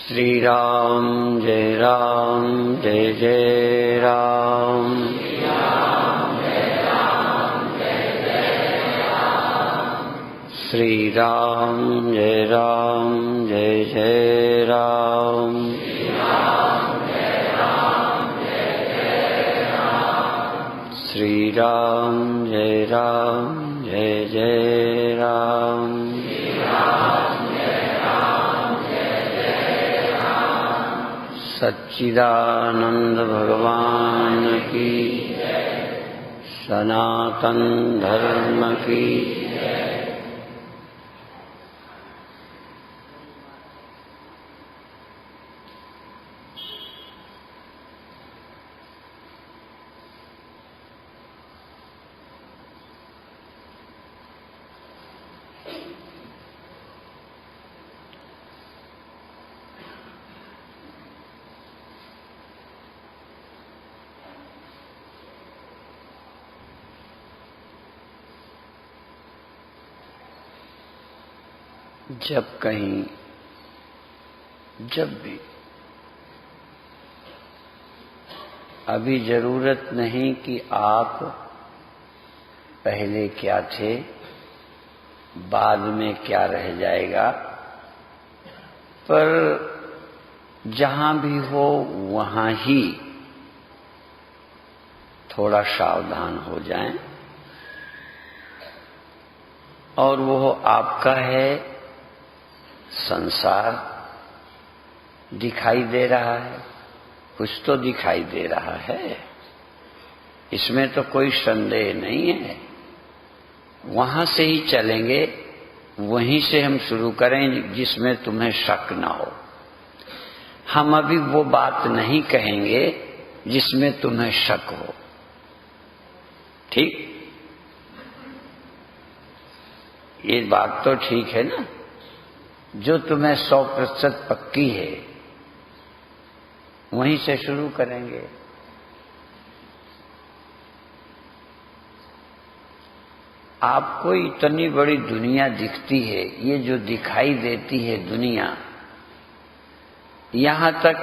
श्री राम जय जय राम। श्री राम जय जय राम। श्री राम जय जय राम। सच्चिदानंद भगवान की, सनातन धर्म की। जब भी अभी जरूरत नहीं कि आप पहले क्या थे, बाद में क्या रह जाएगा, पर जहां भी हो वहां ही थोड़ा सावधान हो जाएं। और वो आपका है संसार। दिखाई दे रहा है, कुछ तो दिखाई दे रहा है, इसमें तो कोई संदेह नहीं है। वहां से ही चलेंगे, वहीं से हम शुरू करें जिसमें तुम्हें शक ना हो। हम अभी वो बात नहीं कहेंगे जिसमें तुम्हें शक हो, ठीक? ये बात तो ठीक है ना? जो तुम्हें 100% पक्की है वहीं से शुरू करेंगे। आपको इतनी बड़ी दुनिया दिखती है, ये जो दिखाई देती है दुनिया, यहां तक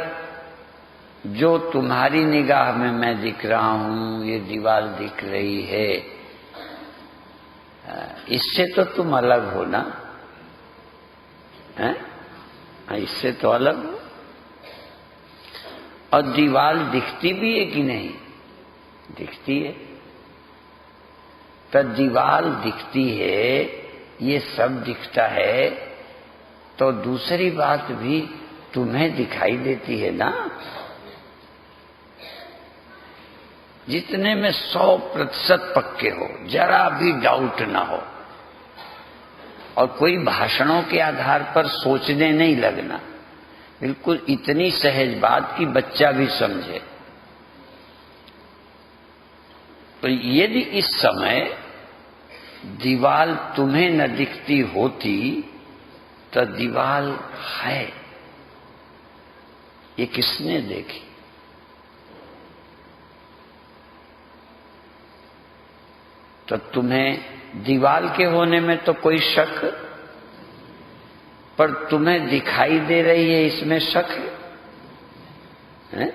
जो तुम्हारी निगाह में मैं दिख रहा हूं, ये दीवार दिख रही है, इससे तो तुम अलग हो ना, हैं? इससे तो अलग हो। और दीवार दिखती भी है कि नहीं? दिखती है। तो दीवार दिखती है, ये सब दिखता है, तो दूसरी बात भी तुम्हें दिखाई देती है ना। जितने में 100% पक्के हो, जरा भी डाउट ना हो, और कोई भाषणों के आधार पर सोचने नहीं लगना, बिल्कुल इतनी सहज बात कि बच्चा भी समझे। तो यदि इस समय दीवार तुम्हें न दिखती होती तो दीवार है, ये किसने देखी? तो तुम्हें दीवार के होने में तो कोई शक, पर तुम्हें दिखाई दे रही है इसमें शक है?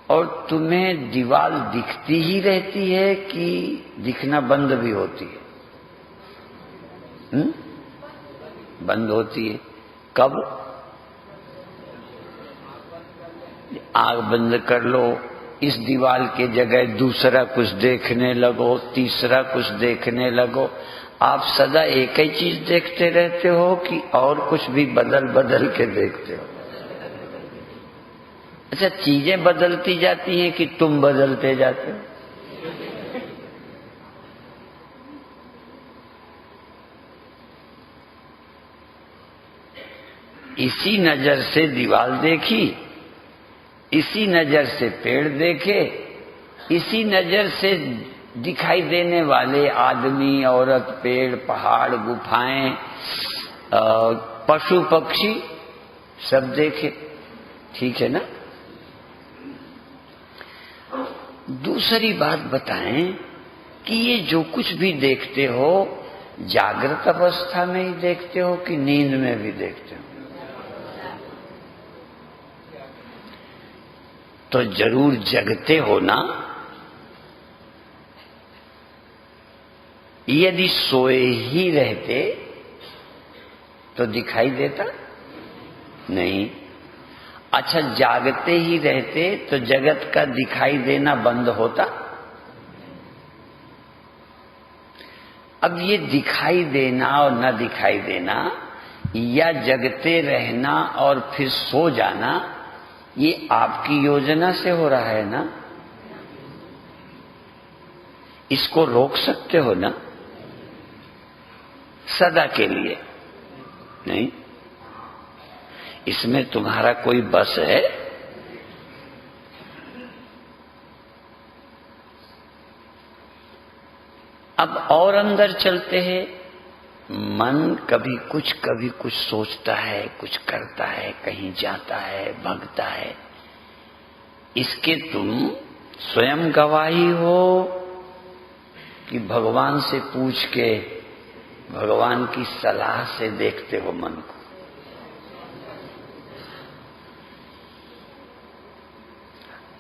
और तुम्हें दीवार दिखती ही रहती है कि दिखना बंद भी होती है? बंद होती है। कब? आंख बंद कर लो, इस दीवार के जगह दूसरा कुछ देखने लगो, तीसरा कुछ देखने लगो। आप सदा एक ही चीज देखते रहते हो कि और कुछ भी बदल बदल के देखते हो? अच्छा, चीजें बदलती जाती हैं कि तुम बदलते जाते हो? इसी नजर से दीवार देखी, इसी नजर से पेड़ देखे, इसी नजर से दिखाई देने वाले आदमी, औरत, पेड़, पहाड़, गुफाएं, पशु पक्षी सब देखे, ठीक है ना? दूसरी बात बताएं कि ये जो कुछ भी देखते हो, जागृत अवस्था में ही देखते हो कि नींद में भी देखते हो? तो जरूर जगते हो ना। यदि सोए ही रहते तो दिखाई देता नहीं। अच्छा, जागते ही रहते तो जगत का दिखाई देना बंद होता? अब ये दिखाई देना और न दिखाई देना, या जगते रहना और फिर सो जाना, ये आपकी योजना से हो रहा है ना? इसको रोक सकते हो ना सदा के लिए? नहीं, इसमें तुम्हारा कोई बस है? अब और अंदर चलते हैं। मन कभी कुछ सोचता है, कुछ करता है, कहीं जाता है, भगता है। इसके तुम स्वयं गवाही हो कि भगवान से पूछ के, भगवान की सलाह से देखते हो मन को?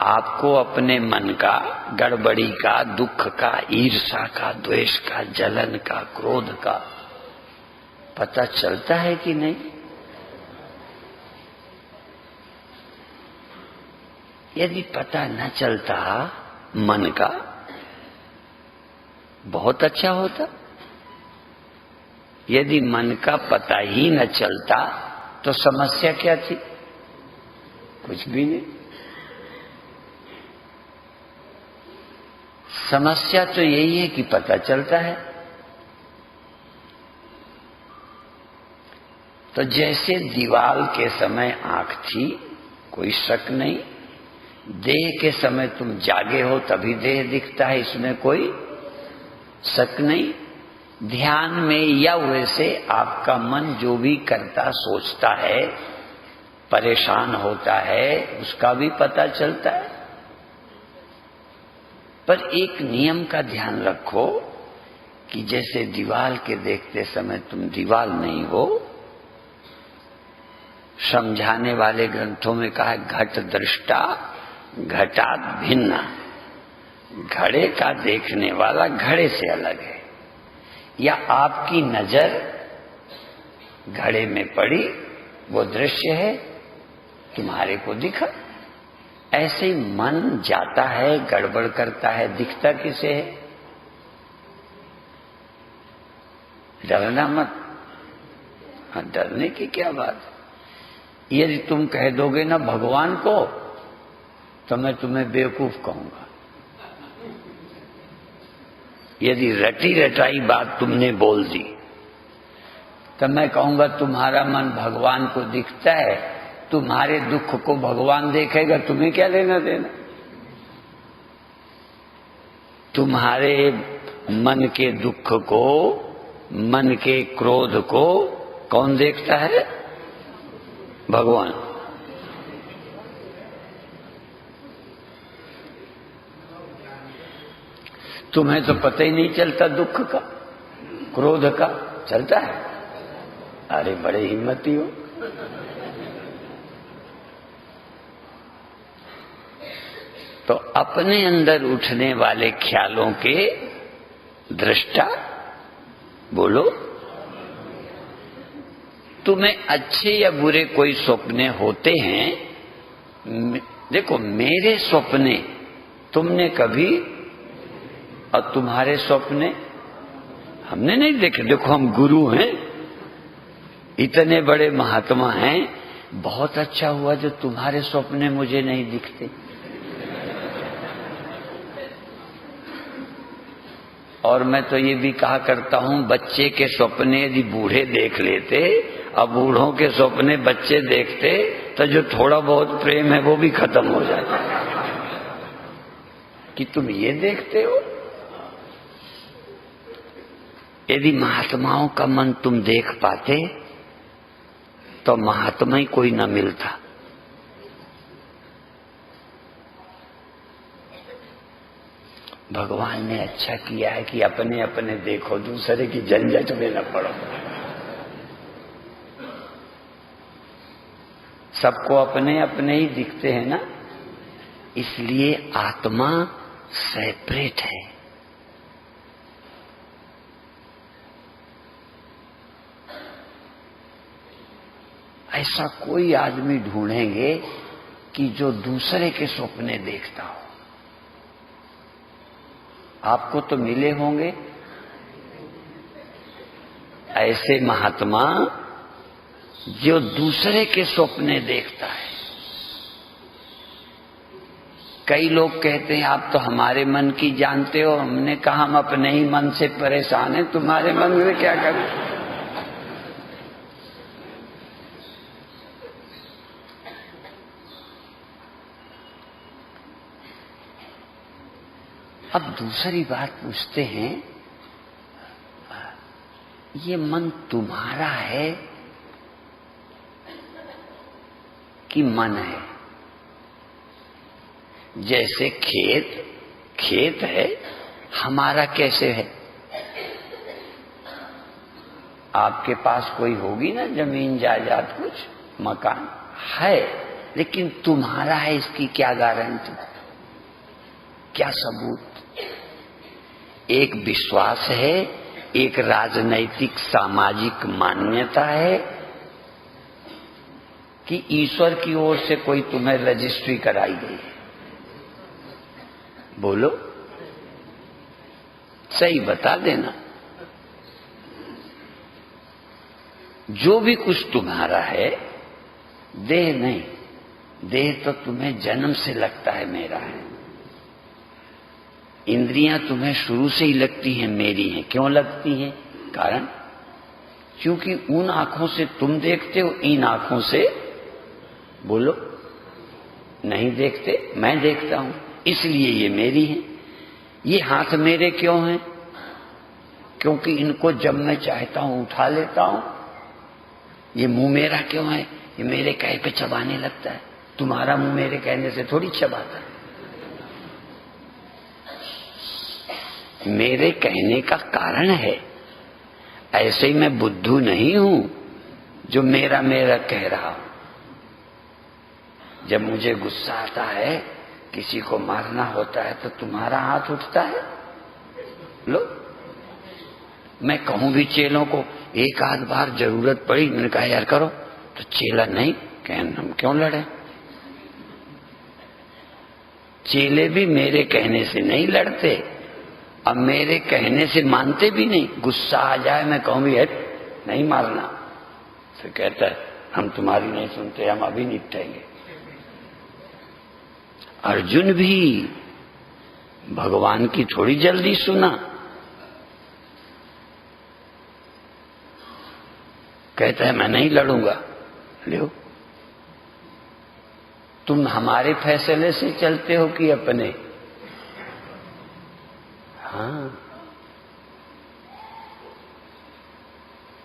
आपको अपने मन का, गड़बड़ी का, दुख का, ईर्ष्या का, द्वेष का, जलन का, क्रोध का पता चलता है कि नहीं? यदि पता न चलता मन का, बहुत अच्छा होता। यदि मन का पता ही न चलता तो समस्या क्या थी? कुछ भी नहीं। समस्या तो यही है कि पता चलता है। तो जैसे दीवाल के समय आंख थी, कोई शक नहीं। देह के समय तुम जागे हो तभी देह दिखता है, इसमें कोई शक नहीं। ध्यान में या वैसे आपका मन जो भी करता सोचता है, परेशान होता है, उसका भी पता चलता है। पर एक नियम का ध्यान रखो कि जैसे दीवाल के देखते समय तुम दीवाल नहीं हो। समझाने वाले ग्रंथों में कहा है घट दृष्टा घटात भिन्ना। घड़े का देखने वाला घड़े से अलग है। या आपकी नजर घड़े में पड़ी, वो दृश्य है, तुम्हारे को दिखा। ऐसे ही मन जाता है, गड़बड़ करता है, दिखता किसे है? डरना मत। हाँ, डरने की क्या बात है। यदि तुम कह दोगे ना भगवान को, तो मैं तुम्हें बेवकूफ कहूंगा। यदि रटी रटाई बात तुमने बोल दी तो मैं कहूंगा तुम्हारा मन भगवान को दिखता है, तुम्हारे दुख को भगवान देखेगा, तुम्हें क्या लेना देना? तुम्हारे मन के दुख को, मन के क्रोध को कौन देखता है? भगवान। तुम्हें तो पता ही नहीं चलता दुख का, क्रोध का। चलता है? अरे बड़े हिम्मती हो। तो अपने अंदर उठने वाले ख्यालों के दृष्टा बोलो। तुम्हें अच्छे या बुरे कोई सपने होते हैं। देखो, मेरे सपने तुमने कभी, और तुम्हारे सपने हमने नहीं देखे। देखो, हम गुरु हैं, इतने बड़े महात्मा हैं, बहुत अच्छा हुआ जो तुम्हारे सपने मुझे नहीं दिखते। और मैं तो ये भी कहा करता हूं, बच्चे के सपने यदि बूढ़े देख लेते और बूढ़ों के सपने बच्चे देखते तो जो थोड़ा बहुत प्रेम है वो भी खत्म हो जाता। कि तुम ये देखते हो। यदि महात्माओं का मन तुम देख पाते तो महात्मा ही कोई न मिलता। भगवान ने अच्छा किया है कि अपने अपने देखो, दूसरे की झंझट में न पड़ो। सबको अपने अपने ही दिखते हैं ना, इसलिए आत्मा सेपरेट है। ऐसा कोई आदमी ढूंढेंगे कि जो दूसरे के सपने देखता हो। आपको तो मिले होंगे ऐसे महात्मा जो दूसरे के सपने देखता है। कई लोग कहते हैं आप तो हमारे मन की जानते हो। हमने कहा हम अपने ही मन से परेशान हैं, तुम्हारे मन में क्या करें। अब दूसरी बात पूछते हैं, ये मन तुम्हारा है कि मन है? जैसे खेत है, हमारा कैसे है? आपके पास कोई होगी ना जमीन जायदाद, कुछ मकान है, लेकिन तुम्हारा है इसकी क्या गारंटी, क्या सबूत? एक विश्वास है, एक राजनैतिक सामाजिक मान्यता है कि ईश्वर की ओर से कोई तुम्हें रजिस्ट्री कराई गई है। बोलो, सही बता देना। जो भी कुछ तुम्हारा है, देह नहीं, देह तो तुम्हें जन्म से लगता है मेरा है। इंद्रियां तुम्हें शुरू से ही लगती हैं मेरी हैं। क्यों लगती हैं? कारण, क्योंकि उन आंखों से तुम देखते हो, इन आंखों से बोलो नहीं देखते, मैं देखता हूं, इसलिए ये मेरी है। ये हाथ मेरे क्यों हैं? क्योंकि इनको जब मैं चाहता हूं उठा लेता हूं। ये मुंह मेरा क्यों है? ये मेरे कहे पे चबाने लगता है। तुम्हारा मुंह मेरे कहने से थोड़ी चबाता है। मेरे कहने का कारण है। ऐसे ही मैं बुद्धू नहीं हूं जो मेरा मेरा कह रहा हूं। जब मुझे गुस्सा आता है, किसी को मारना होता है, तो तुम्हारा हाथ उठता है। लो, मैं कहूं भी चेलों को, एक आध बार जरूरत पड़ी, मैंने कहा यार करो, तो चेला नहीं, कहना हम क्यों लड़े। चेले भी मेरे कहने से नहीं लड़ते, अब मेरे कहने से मानते भी नहीं। गुस्सा आ जाए, मैं कहूं भी है नहीं मारना, तो कहता है हम तुम्हारी नहीं सुनते, हम अभी निपटेंगे। अर्जुन भी भगवान की थोड़ी जल्दी सुना, कहता है मैं नहीं लड़ूंगा। लो, तुम हमारे फैसले से चलते हो कि अपने? हाँ,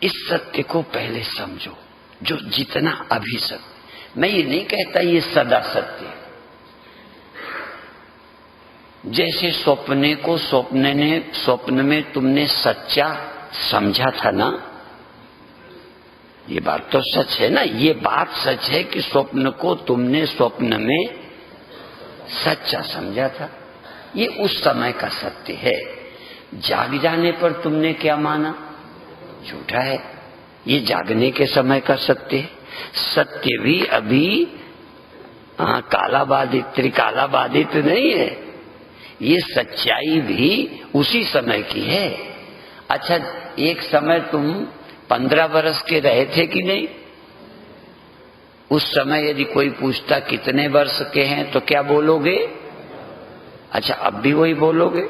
इस सत्य को पहले समझो, जो जितना अभी सत्य। मैं ये नहीं कहता ये सदा सत्य है। जैसे स्वप्ने को स्वप्न में तुमने सच्चा समझा था ना, ये बात तो सच है ना। ये बात सच है कि स्वप्न को तुमने स्वप्न में सच्चा समझा था। ये उस समय का सत्य है। जाग जाने पर तुमने क्या माना? झूठा है। ये जागने के समय का सत्य है। सत्य भी अभी काला बाधित त्रिकाला बाधित नहीं है। ये सच्चाई भी उसी समय की है। अच्छा, एक समय तुम 15 वर्ष के रहे थे कि नहीं? उस समय यदि कोई पूछता कितने वर्ष के हैं तो क्या बोलोगे? अच्छा, अब भी वही बोलोगे?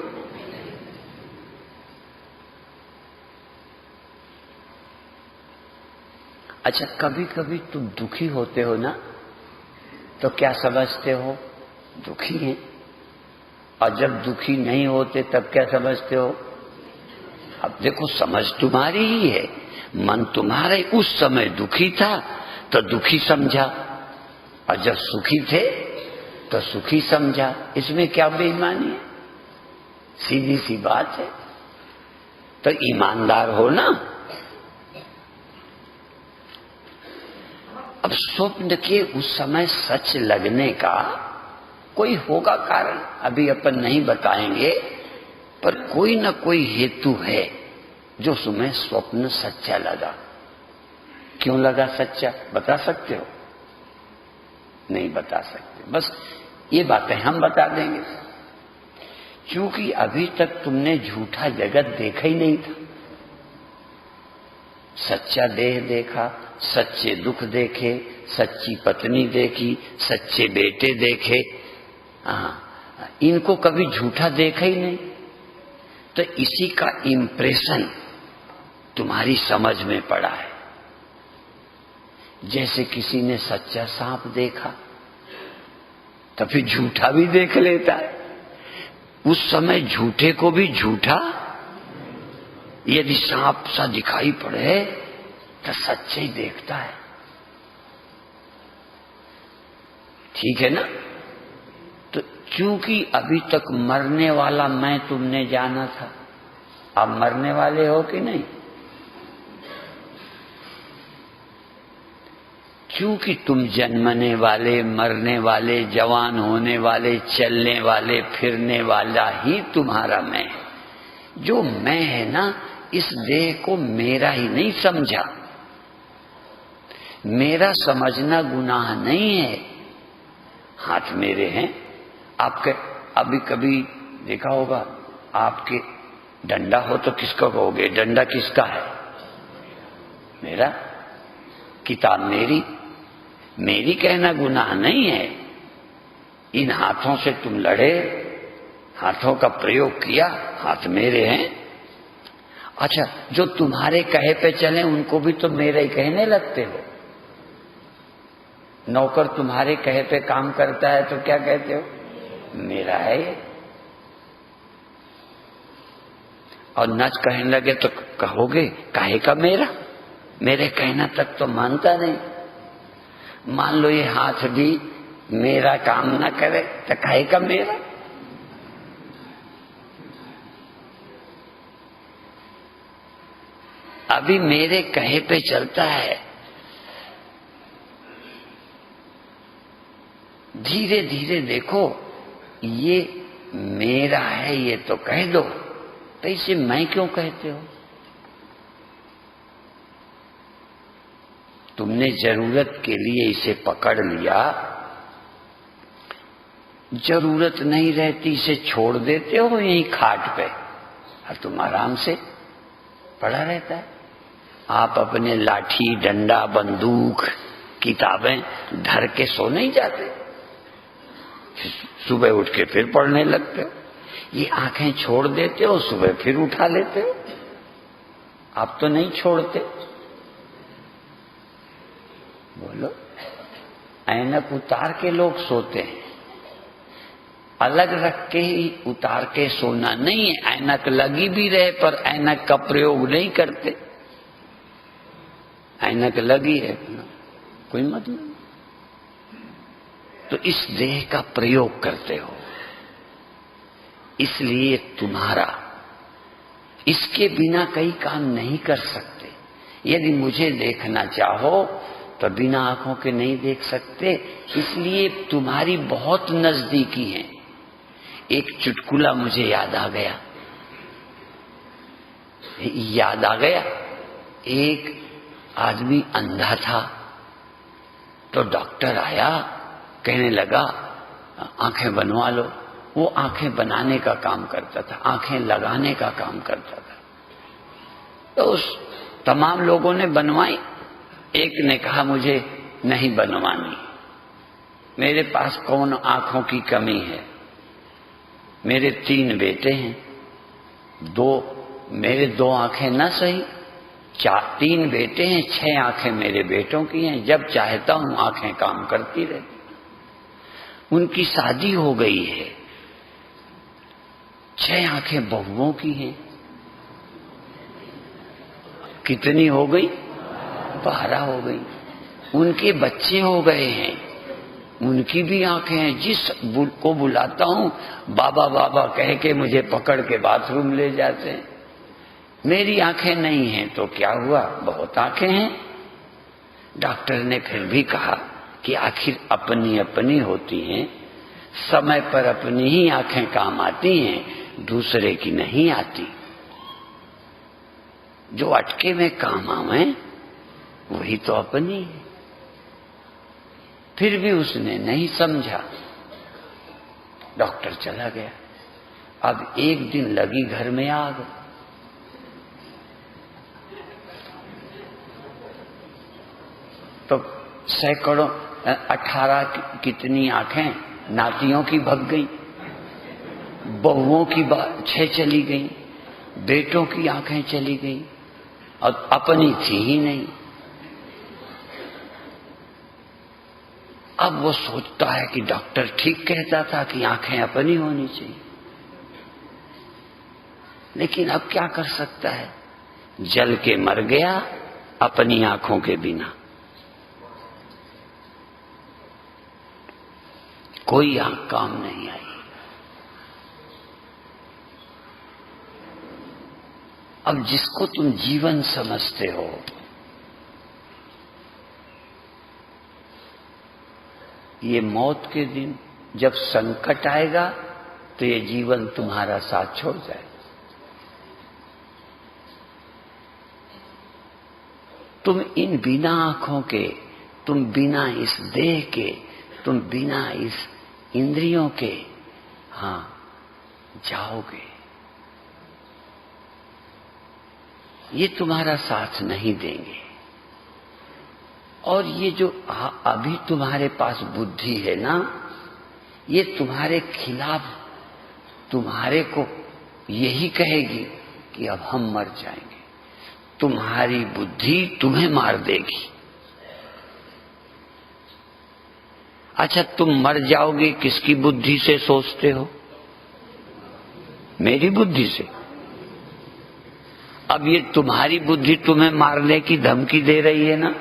अच्छा, कभी कभी तुम दुखी होते हो ना, तो क्या समझते हो? दुखी हैं। और जब दुखी नहीं होते तब क्या समझते हो? अब देखो, समझ तुम्हारी ही है, मन तुम्हारा ही। उस समय दुखी था तो दुखी समझा, और जब सुखी थे तो सुखी समझा। इसमें क्या बेईमानी है? सीधी सी बात है। तो ईमानदार हो ना। अब स्वप्न के उस समय सच लगने का कोई होगा कारण, अभी अपन नहीं बताएंगे, पर कोई न कोई हेतु है जो तुम्हें स्वप्न सच्चा लगा। क्यों लगा सच्चा, बता सकते हो? नहीं बता सकते। बस ये बातें हम बता देंगे। क्योंकि अभी तक तुमने झूठा जगत देखा ही नहीं था। सच्चा देह देखा, सच्चे दुख देखे, सच्ची पत्नी देखी, सच्चे बेटे देखे। इनको कभी झूठा देखा ही नहीं। तो इसी का इम्प्रेशन तुम्हारी समझ में पड़ा है। जैसे किसी ने सच्चा सांप देखा तो फिर झूठा भी देख लेता है। उस समय झूठे को भी झूठा यदि सांप सा दिखाई पड़े तो सच्चे ही देखता है। ठीक है ना? तो क्योंकि अभी तक मरने वाला मैं तुमने जाना था, अब मरने वाले हो कि नहीं? क्योंकि तुम जन्मने वाले, मरने वाले, जवान होने वाले, चलने वाले, फिरने वाला ही तुम्हारा मैं है। जो मैं है ना, इस देह को मेरा ही नहीं समझा। मेरा समझना गुनाह नहीं है। हाथ मेरे हैं। आपके अभी कभी देखा होगा, आपके डंडा हो तो किसको कहोगे? डंडा किसका है? मेरा। किताब मेरी। मेरी कहना गुनाह नहीं है। इन हाथों से तुम लड़े, हाथों का प्रयोग किया, हाथ मेरे हैं। अच्छा, जो तुम्हारे कहे पे चले उनको भी तो मेरे ही कहने लगते हो। नौकर तुम्हारे कहे पे काम करता है तो क्या कहते हो? मेरा है ये। और नच कहने लगे तो कहोगे काहे का मेरा? मेरे कहना तक तो मानता नहीं। मान लो ये हाथ भी मेरा काम ना करे तो काहे का मेरा? अभी मेरे कहे पे चलता है। धीरे धीरे देखो, ये मेरा है ये तो कह दो, तो इसे मैं क्यों कहते हो? तुमने जरूरत के लिए इसे पकड़ लिया, जरूरत नहीं रहती इसे छोड़ देते हो यहीं खाट पे और तुम आराम से पड़ा रहता है। आप अपने लाठी, डंडा, बंदूक, किताबें धर के सो नहीं जाते, सुबह उठ के फिर पढ़ने लगते हो। ये आंखें छोड़ देते हो, सुबह फिर उठा लेते हो। आप तो नहीं छोड़ते। बोलो, ऐनक उतार के लोग सोते हैं, अलग रख के ही उतार के सोना नहीं है। ऐनक लगी भी रहे पर ऐनक का प्रयोग नहीं करते। ऐनक लगी है, कोई मतलब नहीं, तो इस देह का प्रयोग करते हो। इसलिए तुम्हारा इसके बिना कई काम नहीं कर सकते। यदि मुझे देखना चाहो तो बिना आंखों के नहीं देख सकते, इसलिए तुम्हारी बहुत नजदीकी है। एक चुटकुला मुझे याद आ गया। एक आदमी अंधा था, तो डॉक्टर आया, कहने लगा आंखें बनवा लो। वो आंखें बनाने का काम करता था, आंखें लगाने का काम करता था। तो उस तमाम लोगों ने बनवाई। एक ने कहा मुझे नहीं बनवानी, मेरे पास कौन आंखों की कमी है, मेरे 3 बेटे हैं, मेरे 2 आंखें ना सही, 3 बेटे हैं, 6 आंखें मेरे बेटों की हैं, जब चाहता हूं आंखें काम करती रहती। उनकी शादी हो गई है, 6 आंखें बहुओं की हैं। कितनी हो गई? 12 हो गई। उनके बच्चे हो गए हैं, उनकी भी आंखें हैं। जिस को बुलाता हूं बाबा बाबा कह के मुझे पकड़ के बाथरूम ले जाते हैं। मेरी आंखें नहीं हैं तो क्या हुआ, बहुत आंखें हैं। डॉक्टर ने फिर भी कहा कि आखिर अपनी अपनी होती हैं, समय पर अपनी ही आंखें काम आती हैं, दूसरे की नहीं आती। जो अटके में काम आवे वही तो अपनी है। फिर भी उसने नहीं समझा, डॉक्टर चला गया। अब एक दिन लगी घर में आग। तो सैकड़ों 18 कितनी आंखें नातियों की भग गई, बहुओं की 6 चली गई, बेटों की आंखें चली गई और अपनी थी ही नहीं। अब वो सोचता है कि डॉक्टर ठीक कहता था कि आंखें अपनी होनी चाहिए, लेकिन अब क्या कर सकता है, जल के मर गया अपनी आंखों के बिना। कोई आंख काम नहीं आई। अब जिसको तुम जीवन समझते हो, ये मौत के दिन जब संकट आएगा तो ये जीवन तुम्हारा साथ छोड़ जाएगा। तुम इन बिना आंखों के, तुम बिना इस देह के, तुम बिना इस इंद्रियों के जाओगे। ये तुम्हारा साथ नहीं देंगे। और ये जो अभी तुम्हारे पास बुद्धि है ना, ये तुम्हारे खिलाफ तुम्हारे को यही कहेगी कि अब हम मर जाएंगे। तुम्हारी बुद्धि तुम्हें मार देगी। अच्छा, तुम मर जाओगे किसकी बुद्धि से सोचते हो? मेरी बुद्धि से। अब ये तुम्हारी बुद्धि तुम्हें मारने की धमकी दे रही है ना।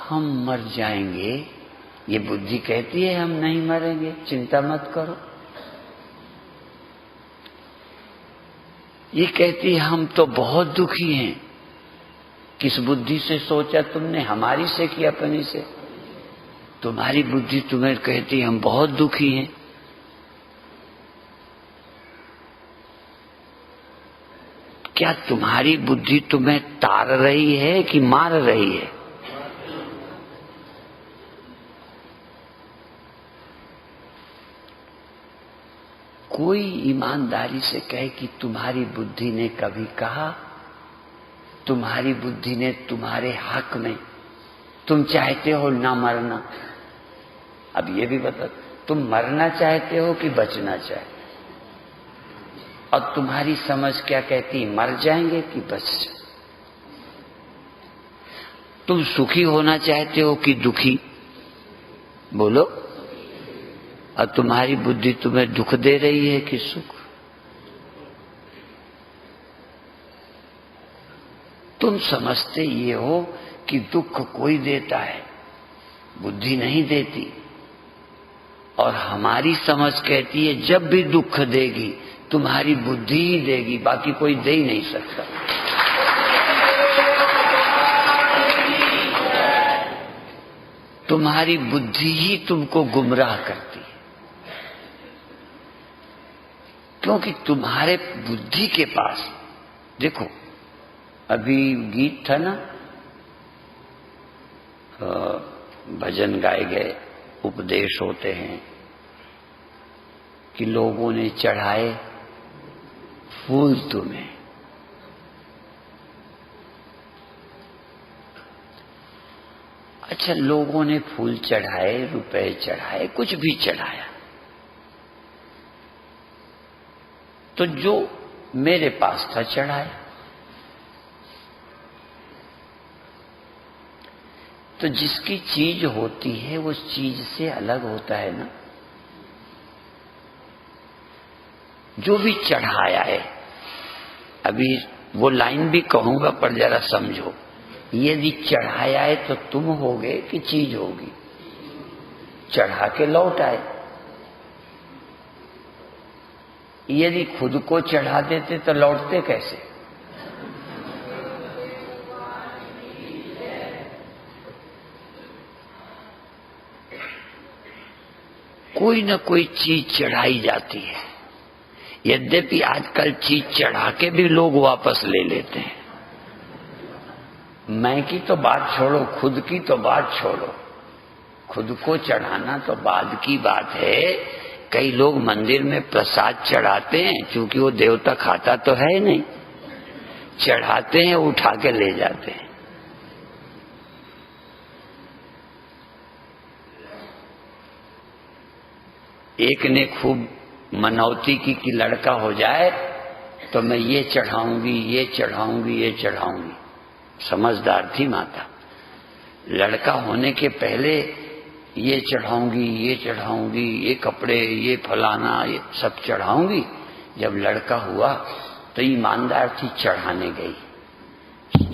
हम मर जाएंगे, ये बुद्धि कहती है हम नहीं मरेंगे, चिंता मत करो। ये कहती है हम तो बहुत दुखी हैं। किस बुद्धि से सोचा तुमने? हमारी से कि अपनी से? तुम्हारी बुद्धि तुम्हें कहती है हम बहुत दुखी हैं। क्या तुम्हारी बुद्धि तुम्हें तार रही है कि मार रही है? कोई ईमानदारी से कहे कि तुम्हारी बुद्धि ने कभी कहा, तुम्हारी बुद्धि ने तुम्हारे हक में, तुम चाहते हो ना मरना? अब ये भी बता, तुम मरना चाहते हो कि बचना चाहते? और तुम्हारी समझ क्या कहती, मर जाएंगे कि बच जाए? तुम सुखी होना चाहते हो कि दुखी? बोलो। और तुम्हारी बुद्धि तुम्हें दुख दे रही है कि सुख? तुम समझते ये हो कि दुख कोई देता है, बुद्धि नहीं देती। और हमारी समझ कहती है जब भी दुख देगी तुम्हारी बुद्धि ही देगी, बाकी कोई दे ही नहीं सकता। तुम्हारी बुद्धि ही तुमको गुमराह करती है, क्योंकि तुम्हारे बुद्धि के पास, देखो अभी गीत था ना, भजन गाए गए, उपदेश होते हैं कि लोगों ने चढ़ाए फूल तुम्हें। अच्छा, लोगों ने फूल चढ़ाए, रुपए चढ़ाए, कुछ भी चढ़ाया, तो जो मेरे पास था चढ़ाया। तो जिसकी चीज होती है वो चीज से अलग होता है ना। जो भी चढ़ाया है, अभी वो लाइन भी कहूंगा पर जरा समझो। यदि चढ़ाया है तो तुम होगे कि चीज होगी? चढ़ा के लौट आए। यदि खुद को चढ़ा देते तो लौटते कैसे? कोई न कोई चीज चढ़ाई जाती है। यद्यपि आजकल चीज चढ़ा के भी लोग वापस ले लेते हैं। मैं की तो बात छोड़ो, खुद की तो बात छोड़ो, खुद को चढ़ाना तो बाद की बात है। कई लोग मंदिर में प्रसाद चढ़ाते हैं, क्योंकि वो देवता खाता तो है नहीं, चढ़ाते हैं, उठा के ले जाते हैं। एक ने खूब मनौती की कि लड़का हो जाए तो मैं ये चढ़ाऊंगी, ये चढ़ाऊंगी, ये चढ़ाऊंगी। समझदार थी माता। लड़का होने के पहले ये चढ़ाऊंगी, ये चढ़ाऊंगी, ये कपड़े, ये फलाना, ये सब चढ़ाऊंगी। जब लड़का हुआ तो ईमानदार थी, चढ़ाने गई,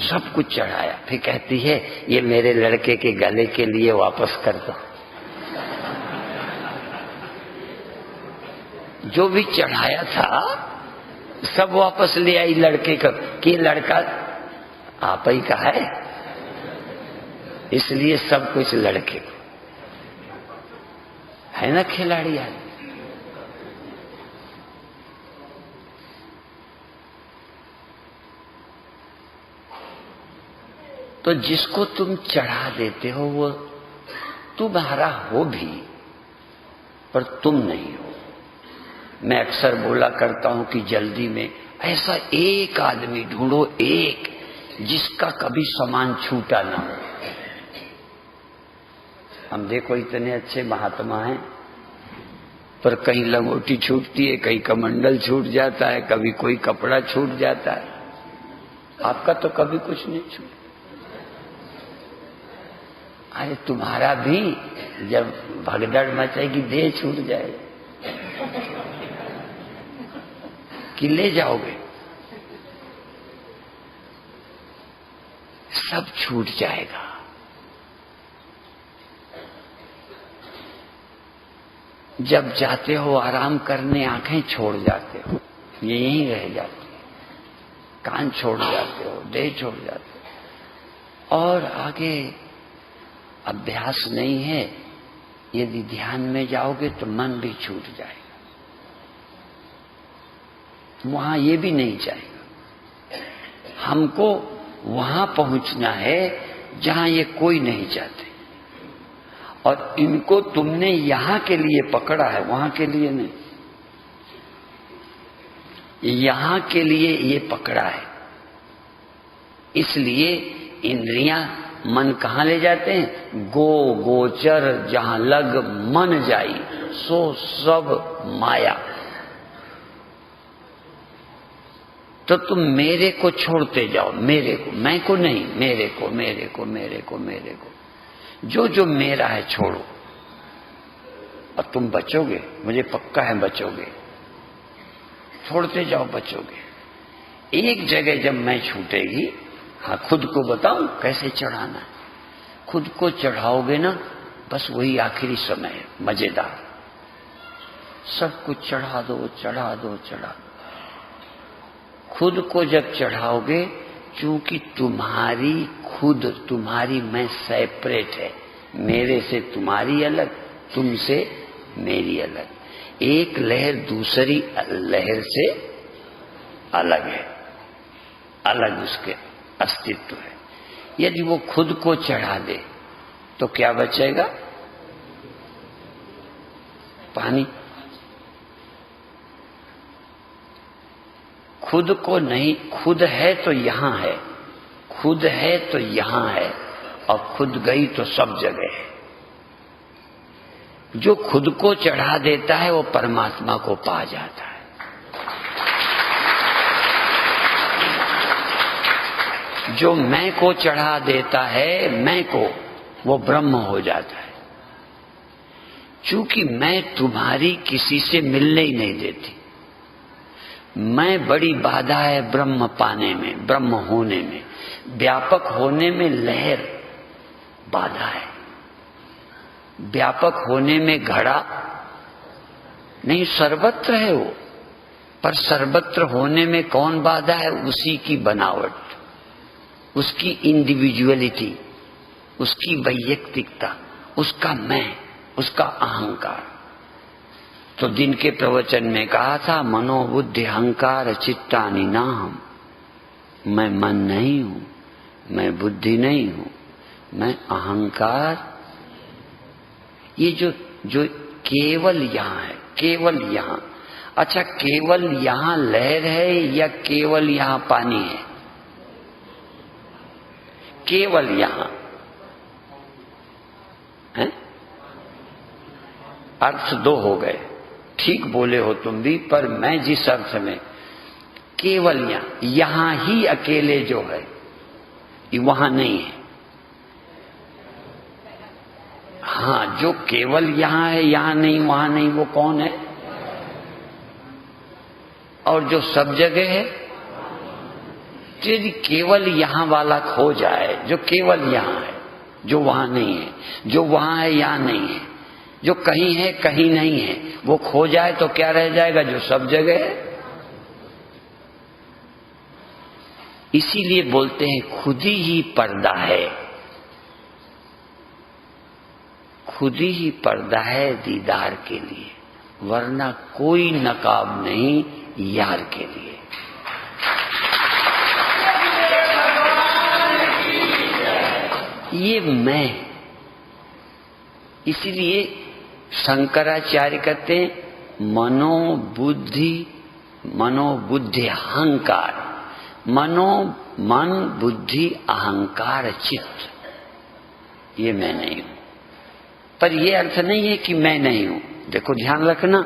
सब कुछ चढ़ाया। फिर कहती है ये मेरे लड़के के गले के लिए वापस कर दो। जो भी चढ़ाया था सब वापस ले आई लड़के का, कि लड़का आप ही का है, इसलिए सब कुछ लड़के को है ना। खिलाड़ी आदमी तो जिसको तुम चढ़ा देते हो वो तुम्हारा हो भी, पर तुम नहीं हो। मैं अक्सर बोला करता हूं कि जल्दी में ऐसा एक आदमी ढूंढो, एक जिसका कभी सामान छूटा ना हो। हम देखो इतने अच्छे महात्मा हैं, पर कहीं लंगोटी छूटती है, कहीं कमंडल छूट जाता है, कभी कोई कपड़ा छूट जाता है। आपका तो कभी कुछ नहीं छूटा। अरे तुम्हारा भी जब भगदड़ मचेगी देह छूट जाएगा कि ले जाओगे, सब छूट जाएगा। जब जाते हो आराम करने आंखें छोड़ जाते हो, ये यहीं रह जाती है, कान छोड़ जाते हो, देह छोड़ जाते हो, और आगे अभ्यास नहीं है। यदि ध्यान में जाओगे तो मन भी छूट जाएगा, वहां ये भी नहीं जाएगा। हमको वहां पहुंचना है जहां ये कोई नहीं चाहते, और इनको तुमने यहां के लिए पकड़ा है, वहां के लिए नहीं। यहां के लिए ये पकड़ा है, इसलिए इंद्रियां मन कहां ले जाते हैं? गो गोचर जहां लग मन जाई, सो सब माया। तो तुम मेरे को छोड़ते जाओ, मेरे को, मैं को नहीं, मेरे को, मेरे को, मेरे को, मेरे को। जो जो मेरा है छोड़ो, और तुम बचोगे, मुझे पक्का है बचोगे। छोड़ते जाओ, बचोगे। एक जगह जब मैं छूटेगी, हाँ खुद को बताऊं कैसे चढ़ाना है। खुद को चढ़ाओगे ना, बस वही आखिरी समय है मजेदार। सब कुछ चढ़ा दो, चढ़ा दो, चढ़ा दो। खुद को जब चढ़ाओगे, चूंकि तुम्हारी खुद, तुम्हारी मैं सेपरेट है, मेरे से तुम्हारी अलग, तुमसे मेरी अलग। एक लहर दूसरी लहर से अलग है, अलग उसके अस्तित्व है। यदि वो खुद को चढ़ा दे तो क्या बचेगा? पानी। खुद को नहीं, खुद है तो यहां है, खुद है तो यहां है, और खुद गई तो सब जगह है। जो खुद को चढ़ा देता है वो परमात्मा को पा जाता है। जो मैं को चढ़ा देता है, मैं को, वो ब्रह्म हो जाता है। चूंकि मैं तुम्हारी किसी से मिलने ही नहीं देती, मैं बड़ी बाधा है ब्रह्म पाने में, ब्रह्म होने में, व्यापक होने में लहर बाधा है। व्यापक होने में घड़ा नहीं, सर्वत्र है वो, पर सर्वत्र होने में कौन बाधा है? उसी की बनावट, उसकी इंडिविजुअलिटी, उसकी वैयक्तिकता, उसका मैं, उसका अहंकार। तो दिन के प्रवचन में कहा था, मनोबुद्धि अहंकार चित्तानि नाहम्। मैं मन नहीं हूं, मैं बुद्धि नहीं हूं, मैं अहंकार। ये जो केवल यहां है, केवल यहां। अच्छा, केवल यहां लहर है या केवल यहां पानी है? केवल यहां है। अर्थ दो हो गए, ठीक बोले हो तुम भी, पर मैं जिस अर्थ में केवल यहां ही अकेले जो है, ये वहां नहीं है। हाँ, जो केवल यहां है, यहां नहीं वहां नहीं, वो कौन है? और जो सब जगह है, यदि केवल यहां वाला खो जाए, जो केवल यहां है, जो वहां नहीं है, जो वहां है यहां नहीं है, जो कहीं है कहीं नहीं है, वो खो जाए तो क्या रह जाएगा? जो सब जगह है। इसीलिए बोलते हैं खुद ही पर्दा है, खुद ही पर्दा है दीदार के लिए, वरना कोई नकाब नहीं यार के लिए। ये मैं, इसीलिए शंकराचार्य कहते हैं मनोबुद्धि अहंकार, मन बुद्धि अहंकार चित्त, ये मैं नहीं हूं। पर ये अर्थ नहीं है कि मैं नहीं हूं। देखो ध्यान रखना,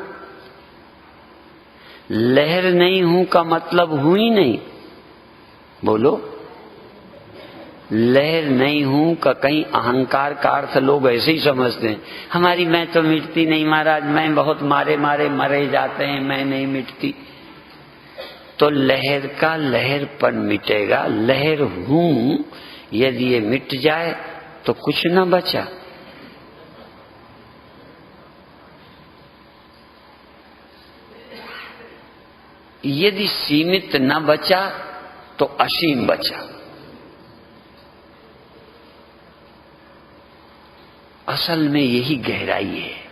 लहर नहीं हूं का मतलब हूं ही नहीं। बोलो, लहर नहीं हूं का कहीं अहंकार का अर्थ लोग ऐसे ही समझते हैं, हमारी मैं तो मिटती नहीं महाराज, मैं बहुत मारे मारे मरे जाते हैं, मैं नहीं मिटती। तो लहर का लहरपन मिटेगा। लहर हूं यदि ये मिट जाए तो कुछ न बचा। यदि सीमित न बचा तो असीम बचा। असल में यही गहराई है।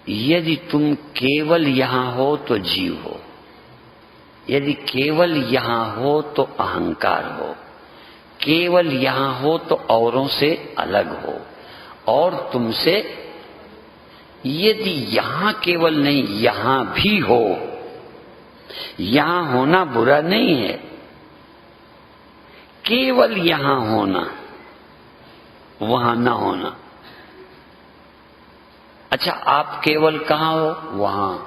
यदि तुम केवल यहां हो तो जीव हो, यदि केवल यहां हो तो अहंकार हो, केवल यहां हो तो औरों से अलग हो और तुमसे। यदि यहां केवल नहीं, यहां भी हो, यहां होना बुरा नहीं है, केवल यहां होना, वहां ना होना। अच्छा, आप केवल कहां हो? वहां,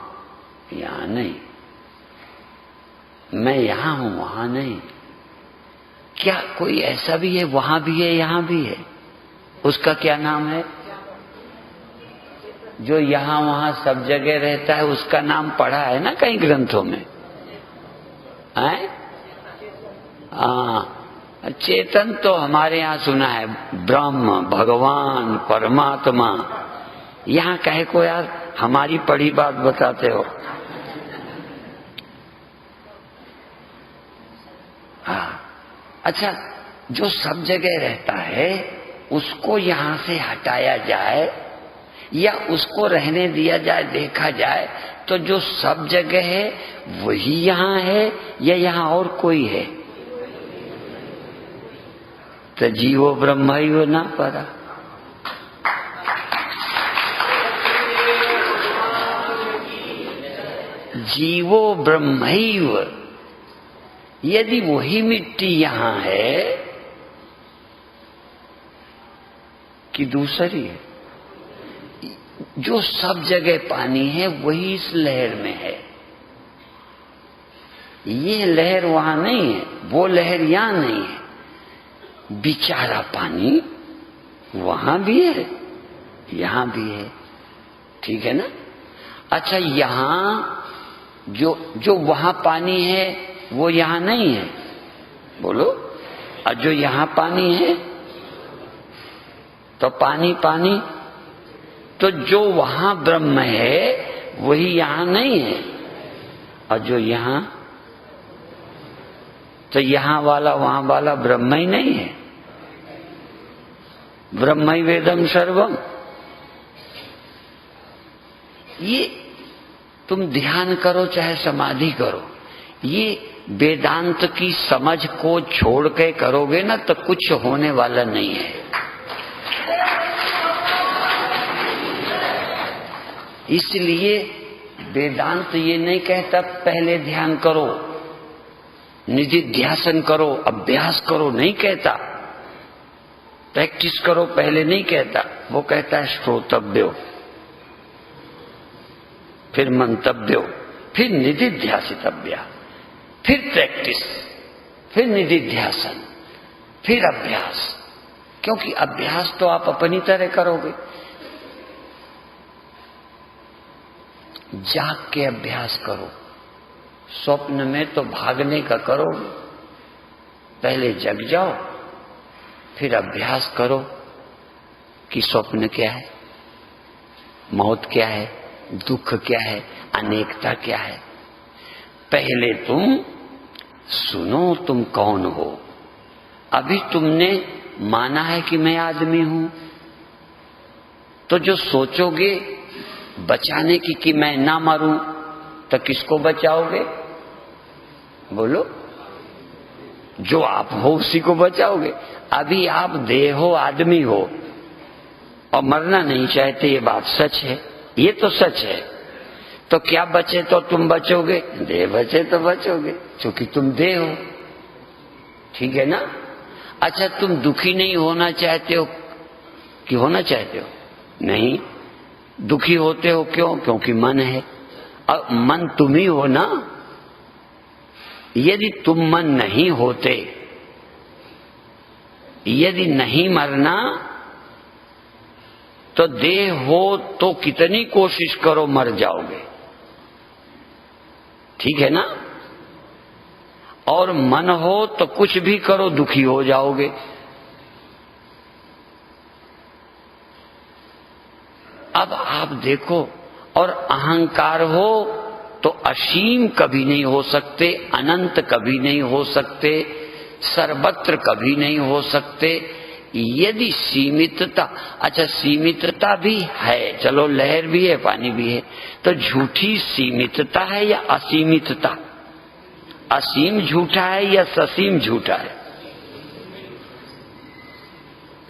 यहां नहीं। मैं यहां हूं, वहां नहीं। क्या कोई ऐसा भी है वहां भी है यहां भी है? उसका क्या नाम है? जो यहां वहां सब जगह रहता है, उसका नाम पढ़ा है ना कई ग्रंथों में, है? चेतन तो हमारे यहां सुना है, ब्रह्म, भगवान, परमात्मा। यहां कहे को यार, हमारी पढ़ी बात बताते हो। अच्छा, जो सब जगह रहता है उसको यहां से हटाया जाए या उसको रहने दिया जाए, देखा जाए, तो जो सब जगह है वही यहां है या यहां और कोई है? तो जीवो ब्रह्मैव ना परा। जीवो ब्रह्मैव, यदि वही मिट्टी यहां है कि दूसरी है? जो सब जगह पानी है वही इस लहर में है। ये लहर वहां नहीं है, वो लहर यहां नहीं है। बेचारा पानी वहां भी है, यहां भी है, ठीक है ना? अच्छा, यहां जो वहां पानी है वो यहां नहीं है, बोलो। और जो यहां पानी है तो पानी पानी, तो जो वहां ब्रह्म है वही यहां नहीं है। और जो यहां, तो यहां वाला वहां वाला ब्रह्म ही नहीं है। ब्रह्म ही वेदम सर्वम। ये तुम ध्यान करो चाहे समाधि करो, ये वेदांत की समझ को छोड़ के करोगे ना तो कुछ होने वाला नहीं है। इसलिए वेदांत ये नहीं कहता पहले ध्यान करो, निधिध्यासन करो, अभ्यास करो, नहीं कहता। प्रैक्टिस करो पहले नहीं कहता। वो कहता है श्रोतव्यो, फिर मंतव्यो, फिर निधिध्यासितव्या, फिर प्रैक्टिस, फिर निधिध्यासन, फिर अभ्यास। क्योंकि अभ्यास तो आप अपनी तरह करोगे। जाग के अभ्यास करो, स्वप्न में तो भागने का करोगे। पहले जग जाओ, फिर अभ्यास करो कि स्वप्न क्या है, मौत क्या है, दुख क्या है, अनेकता क्या है। पहले तुम सुनो तुम कौन हो। अभी तुमने माना है कि मैं आदमी हूं, तो जो सोचोगे बचाने की कि मैं ना मरूं, तो किसको बचाओगे, बोलो। जो आप हो उसी को बचाओगे। अभी आप देह हो, आदमी हो और मरना नहीं चाहते, ये बात सच है, ये तो सच है। तो क्या बचे तो तुम बचोगे, देह बचे तो बचोगे, क्योंकि तुम देह हो, ठीक है ना। अच्छा, तुम दुखी नहीं होना चाहते हो कि होना चाहते हो? नहीं, दुखी होते हो क्यों? क्योंकि मन है, और मन तुम ही हो ना। यदि तुम मन नहीं होते, यदि नहीं मरना, तो देह हो तो कितनी कोशिश करो मर जाओगे, ठीक है ना। और मन हो तो कुछ भी करो दुखी हो जाओगे। अब आप देखो, और अहंकार हो तो असीम कभी नहीं हो सकते, अनंत कभी नहीं हो सकते, सर्वत्र कभी नहीं हो सकते। यदि सीमितता, अच्छा सीमितता भी है, चलो लहर भी है, पानी भी है, तो झूठी सीमितता है या असीमितता? असीम झूठा है या ससीम झूठा है?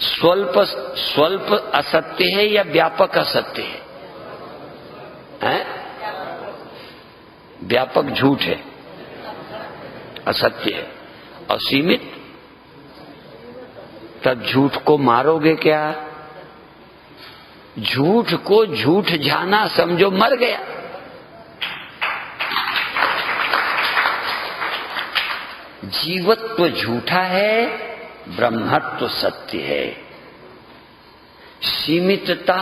स्वल्प असत्य है या व्यापक असत्य है? हैं? व्यापक झूठ है, असत्य है। और सीमित, तब झूठ को मारोगे क्या? झूठ को झूठ जाना समझो मर गया। जीवत्व झूठा है, ब्रह्मत्व सत्य है। सीमितता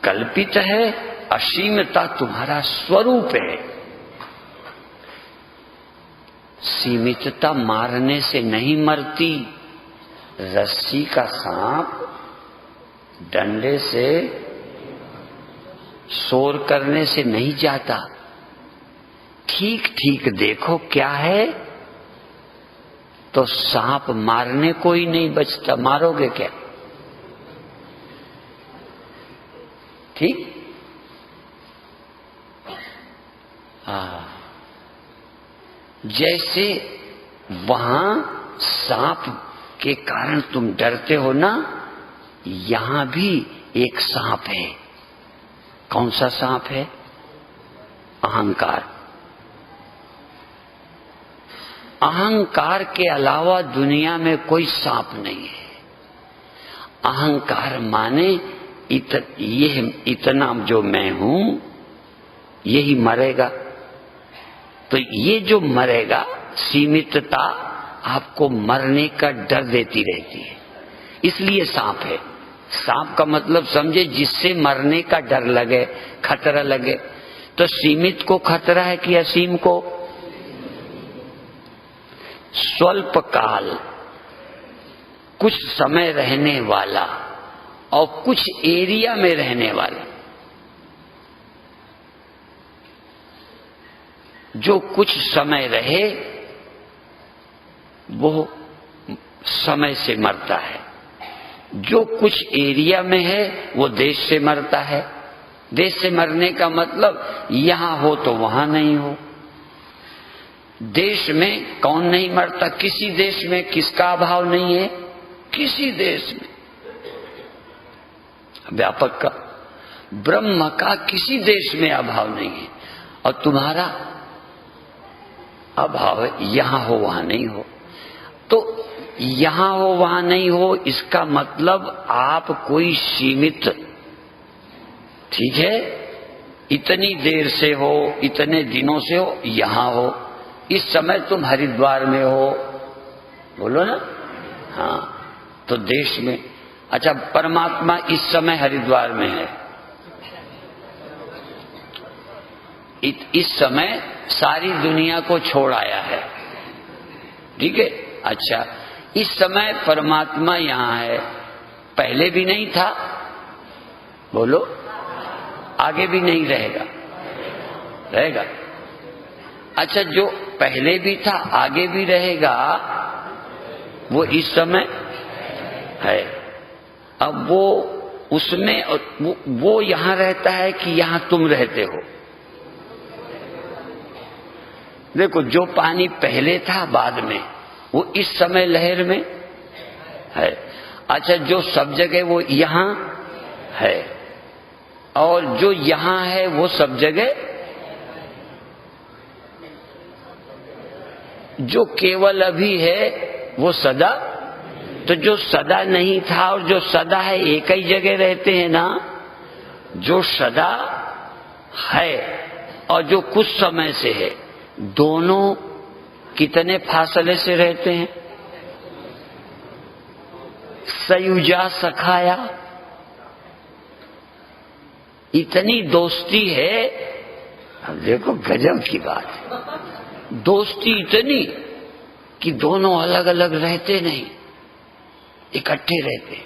कल्पित है, असीमता तुम्हारा स्वरूप है। सीमितता मारने से नहीं मरती, रस्सी का सांप डंडे से शोर करने से नहीं जाता। ठीक ठीक देखो क्या है, तो सांप मारने को ही नहीं बचता, मारोगे क्या? ठीक। जैसे वहां सांप के कारण तुम डरते हो ना, यहां भी एक सांप है। कौन सा सांप है? अहंकार। अहंकार के अलावा दुनिया में कोई सांप नहीं है। अहंकार माने इतना जो मैं हूं यही मरेगा। तो ये जो मरेगा, सीमितता आपको मरने का डर देती रहती है, इसलिए सांप है। सांप का मतलब समझे जिससे मरने का डर लगे, खतरा लगे। तो सीमित को खतरा है कि असीम को? स्वल्प काल, कुछ समय रहने वाला और कुछ एरिया में रहने वाला, जो कुछ समय रहे वो समय से मरता है, जो कुछ एरिया में है वो देश से मरता है। देश से मरने का मतलब यहां हो तो वहां नहीं हो। देश में कौन नहीं मरता? किसी देश में किसका अभाव नहीं है? किसी देश में व्यापक का, ब्रह्म का किसी देश में अभाव नहीं है। और तुम्हारा अभाव यहां हो वहां नहीं हो। तो यहां हो वहां नहीं हो, इसका मतलब आप कोई सीमित, ठीक है, इतनी देर से हो, इतने दिनों से हो, यहां हो। इस समय तुम हरिद्वार में हो, बोलो ना, हाँ, तो देश में। अच्छा, परमात्मा इस समय हरिद्वार में है, इस समय सारी दुनिया को छोड़ आया है, ठीक है। अच्छा, इस समय परमात्मा यहां है, पहले भी नहीं था, बोलो, आगे भी नहीं रहेगा, रहेगा। अच्छा, जो पहले भी था आगे भी रहेगा, वो इस समय है। अब वो उसमें वो यहां रहता है कि यहां तुम रहते हो? देखो, जो पानी पहले था बाद में, वो इस समय लहर में है। अच्छा, जो सब जगह वो यहां है, और जो यहां है वो सब जगह, जो केवल अभी है वो सदा, तो जो सदा नहीं था और जो सदा है एक ही जगह रहते हैं ना। जो सदा है और जो कुछ समय से है, दोनों कितने फासले से रहते हैं? सयुजा सखाया, इतनी दोस्ती है। अब देखो, गजब की बात है, दोस्ती इतनी कि दोनों अलग अलग रहते नहीं, इकट्ठे रहते।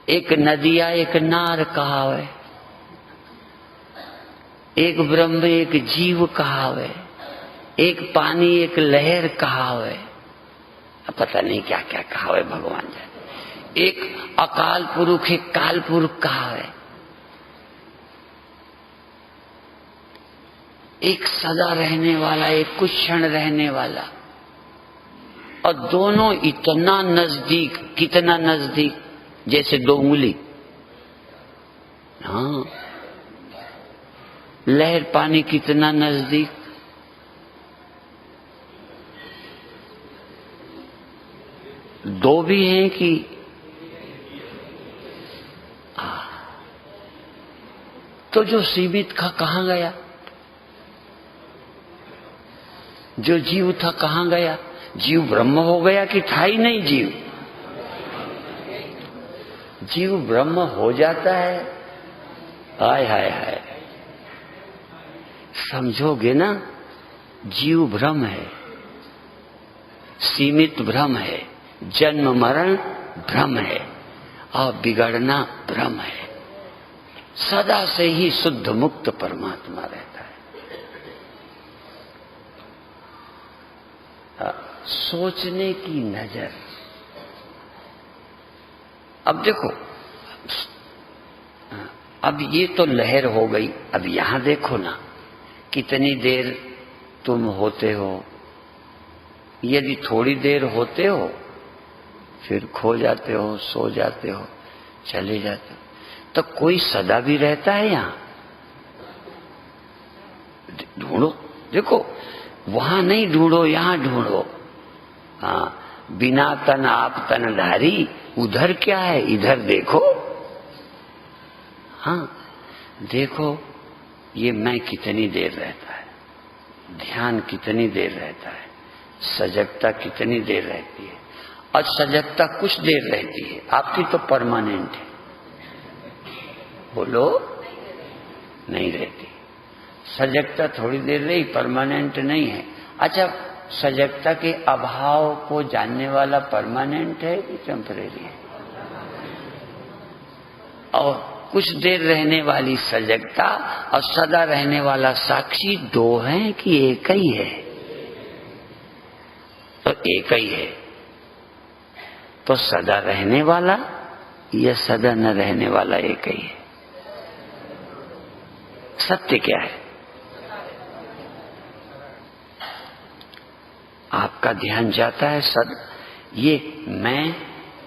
एक नदिया एक नार कहावे, एक ब्रह्म एक जीव कहावे, एक पानी एक लहर कहावे, पता नहीं क्या क्या कहावे भगवान जाने। एक अकाल पुरुष एक काल पुरुष कहावे, एक सदा रहने वाला एक कुछ क्षण रहने वाला, और दोनों इतना नजदीक, कितना नजदीक, जैसे दो उंगली। हाँ, लहर पानी कितना नजदीक, दो भी हैं कि तो जो सीमित था कहां गया? जो जीव था कहां गया? जीव ब्रह्म हो गया कि था ही नहीं जीव? जीव ब्रह्म हो जाता है। हाय हाय हाय, समझोगे ना? जीव ब्रह्म है, सीमित ब्रह्म है, जन्म मरण ब्रह्म है, और बिगड़ना ब्रह्म है। सदा से ही शुद्ध मुक्त परमात्मा रहता है। सोचने की नजर। अब देखो, अब ये तो लहर हो गई। अब यहां देखो ना, कितनी देर तुम होते हो। यदि थोड़ी देर होते हो, फिर खो जाते हो, सो जाते हो, चले जाते हो। तो कोई सदा भी रहता है यहां? ढूंढो, देखो, वहां नहीं ढूंढो, यहां ढूंढो। हाँ, बिना तन आप तनधारी, उधर क्या है इधर देखो। हाँ, देखो, ये मैं कितनी देर रहता है, ध्यान कितनी देर रहता है, सजगता कितनी देर रहती है। और सजगता कुछ देर रहती है, आपकी तो परमानेंट है, बोलो, नहीं रहती। सजगता थोड़ी देर रही, परमानेंट नहीं है। अच्छा, सजगता के अभाव को जानने वाला परमानेंट है कि टेम्परेरी है? और कुछ देर रहने वाली सजगता और सदा रहने वाला साक्षी दो हैं कि एक ही है? तो एक ही है। तो सदा रहने वाला या सदा न रहने वाला एक ही है? सत्य क्या है? आपका ध्यान जाता है सद ये मैं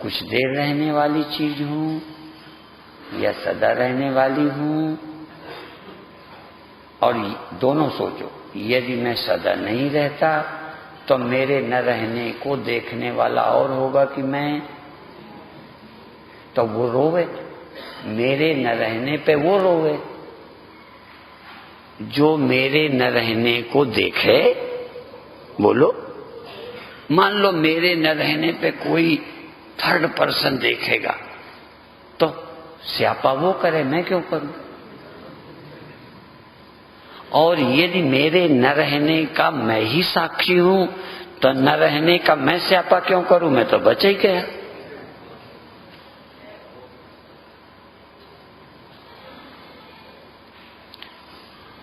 कुछ देर रहने वाली चीज हूं या सदा रहने वाली हूं? और दोनों सोचो, यदि मैं सदा नहीं रहता तो मेरे न रहने को देखने वाला और होगा कि मैं? तो वो रोवे, मेरे न रहने पे वो रोवे। जो मेरे न रहने को देखे, बोलो, मान लो मेरे न रहने पे कोई थर्ड पर्सन देखेगा तो स्यापा वो करे, मैं क्यों करूं? और यदि मेरे न रहने का मैं ही साक्षी हूं तो न रहने का मैं स्यापा क्यों करूं? मैं तो बच ही गया।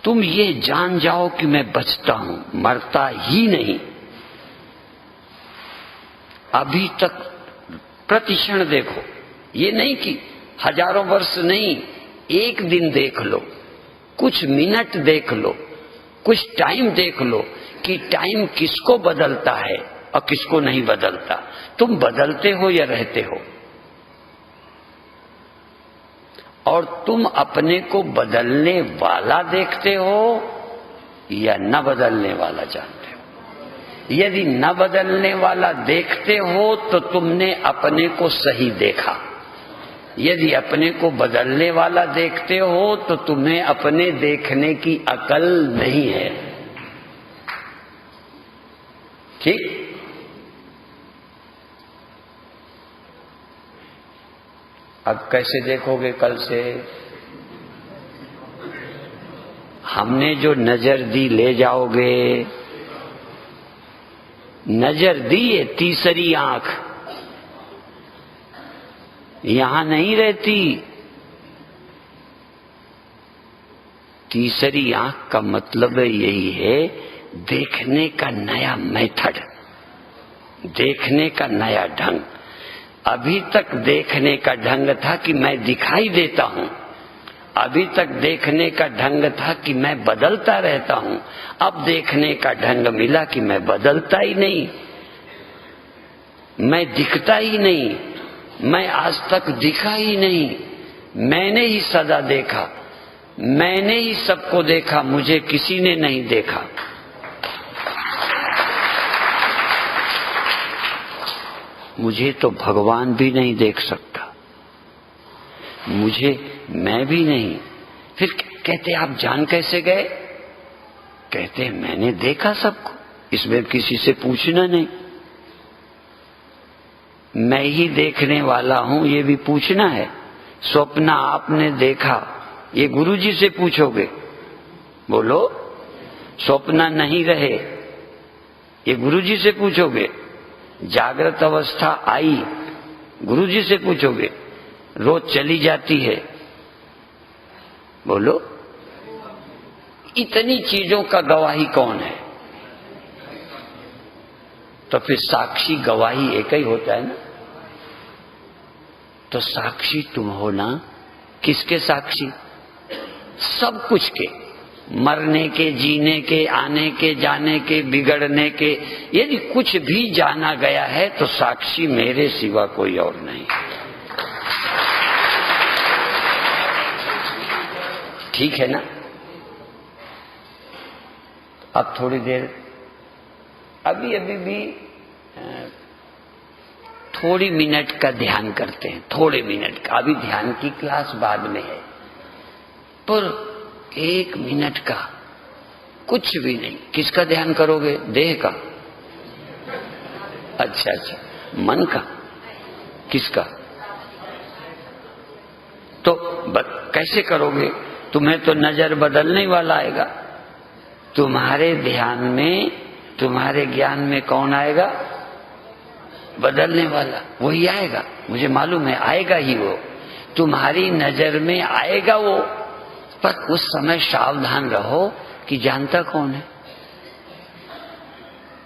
तुम ये जान जाओ कि मैं बचता हूं, मरता ही नहीं। अभी तक प्रतिक्षण देखो, ये नहीं कि हजारों वर्ष नहीं, एक दिन देख लो, कुछ मिनट देख लो, कुछ टाइम देख लो कि टाइम किसको बदलता है और किसको नहीं बदलता। तुम बदलते हो या रहते हो? और तुम अपने को बदलने वाला देखते हो या न बदलने वाला जानते हो? यदि न बदलने वाला देखते हो तो तुमने अपने को सही देखा। यदि अपने को बदलने वाला देखते हो तो तुम्हें अपने देखने की अकल नहीं है। ठीक? अब कैसे देखोगे कल से? हमने जो नजर दी ले जाओगे। नजर दी है तीसरी आंख, यहां नहीं रहती। तीसरी आंख का मतलब यही है, देखने का नया मेथड, देखने का नया ढंग। अभी तक देखने का ढंग था कि मैं दिखाई देता हूं, अभी तक देखने का ढंग था कि मैं बदलता रहता हूं। अब देखने का ढंग मिला कि मैं बदलता ही नहीं, मैं दिखता ही नहीं, मैं आज तक दिखा ही नहीं। मैंने ही सदा देखा, मैंने ही सबको देखा, मुझे किसी ने नहीं देखा। मुझे तो भगवान भी नहीं देख सकता, मुझे मैं भी नहीं। फिर कहते आप जान कैसे गए? कहते मैंने देखा सबको, इसमें किसी से पूछना नहीं। मैं ही देखने वाला हूं ये भी पूछना है। स्वप्न आपने देखा, ये गुरुजी से पूछोगे। बोलो, स्वप्न नहीं रहे, ये गुरुजी से पूछोगे। जागृत अवस्था आई, गुरुजी से पूछोगे। रोज चली जाती है, बोलो। इतनी चीजों का गवाही कौन है? तो फिर साक्षी गवाही एक ही होता है ना। तो साक्षी तुम हो ना, किसके साक्षी? सब कुछ के, मरने के, जीने के, आने के, जाने के, बिगड़ने के। यदि कुछ भी जाना गया है तो साक्षी मेरे सिवा कोई और नहीं। ठीक है ना? अब थोड़ी देर, अभी भी थोड़ी मिनट का ध्यान करते हैं, थोड़े मिनट का। अभी ध्यान की क्लास बाद में है, पर 1 मिनट का कुछ भी नहीं। किसका ध्यान करोगे? देह का? अच्छा, मन का? किसका? तो कैसे करोगे? तुम्हें तो नजर बदलने वाला आएगा। तुम्हारे ध्यान में, तुम्हारे ज्ञान में कौन आएगा? बदलने वाला वही आएगा, मुझे मालूम है, आएगा ही वो, तुम्हारी नजर में आएगा वो। पर उस समय सावधान रहो कि जानता कौन है,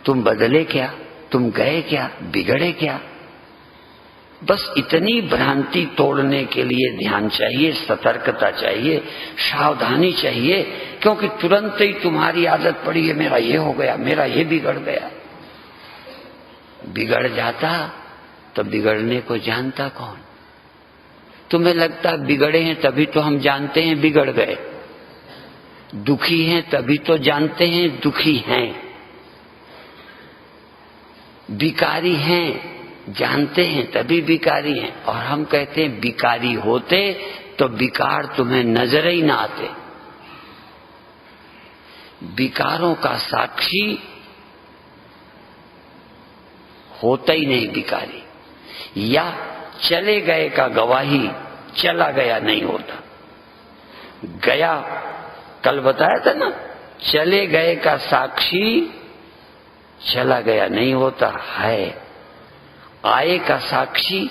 तुम बदले क्या, तुम गए क्या, बिगड़े क्या। बस इतनी भ्रांति तोड़ने के लिए ध्यान चाहिए, सतर्कता चाहिए, सावधानी चाहिए, क्योंकि तुरंत ही तुम्हारी आदत पड़ी है, मेरा ये हो गया, मेरा ये बिगड़ गया। बिगड़ जाता तो बिगड़ने को जानता कौन? तुम्हें लगता बिगड़े हैं तभी तो हम जानते हैं बिगड़ गए, दुखी हैं तभी तो जानते हैं दुखी हैं, बिकारी हैं जानते हैं तभी बिकारी हैं। और हम कहते हैं बिकारी होते तो बिकार तुम्हें नजर ही ना आते। बिकारों का साक्षी होता ही नहीं बिकारी, या चले गए का गवाही चला गया नहीं होता। गया कल बताया था ना, चले गए का साक्षी चला गया नहीं होता है, आए का साक्षी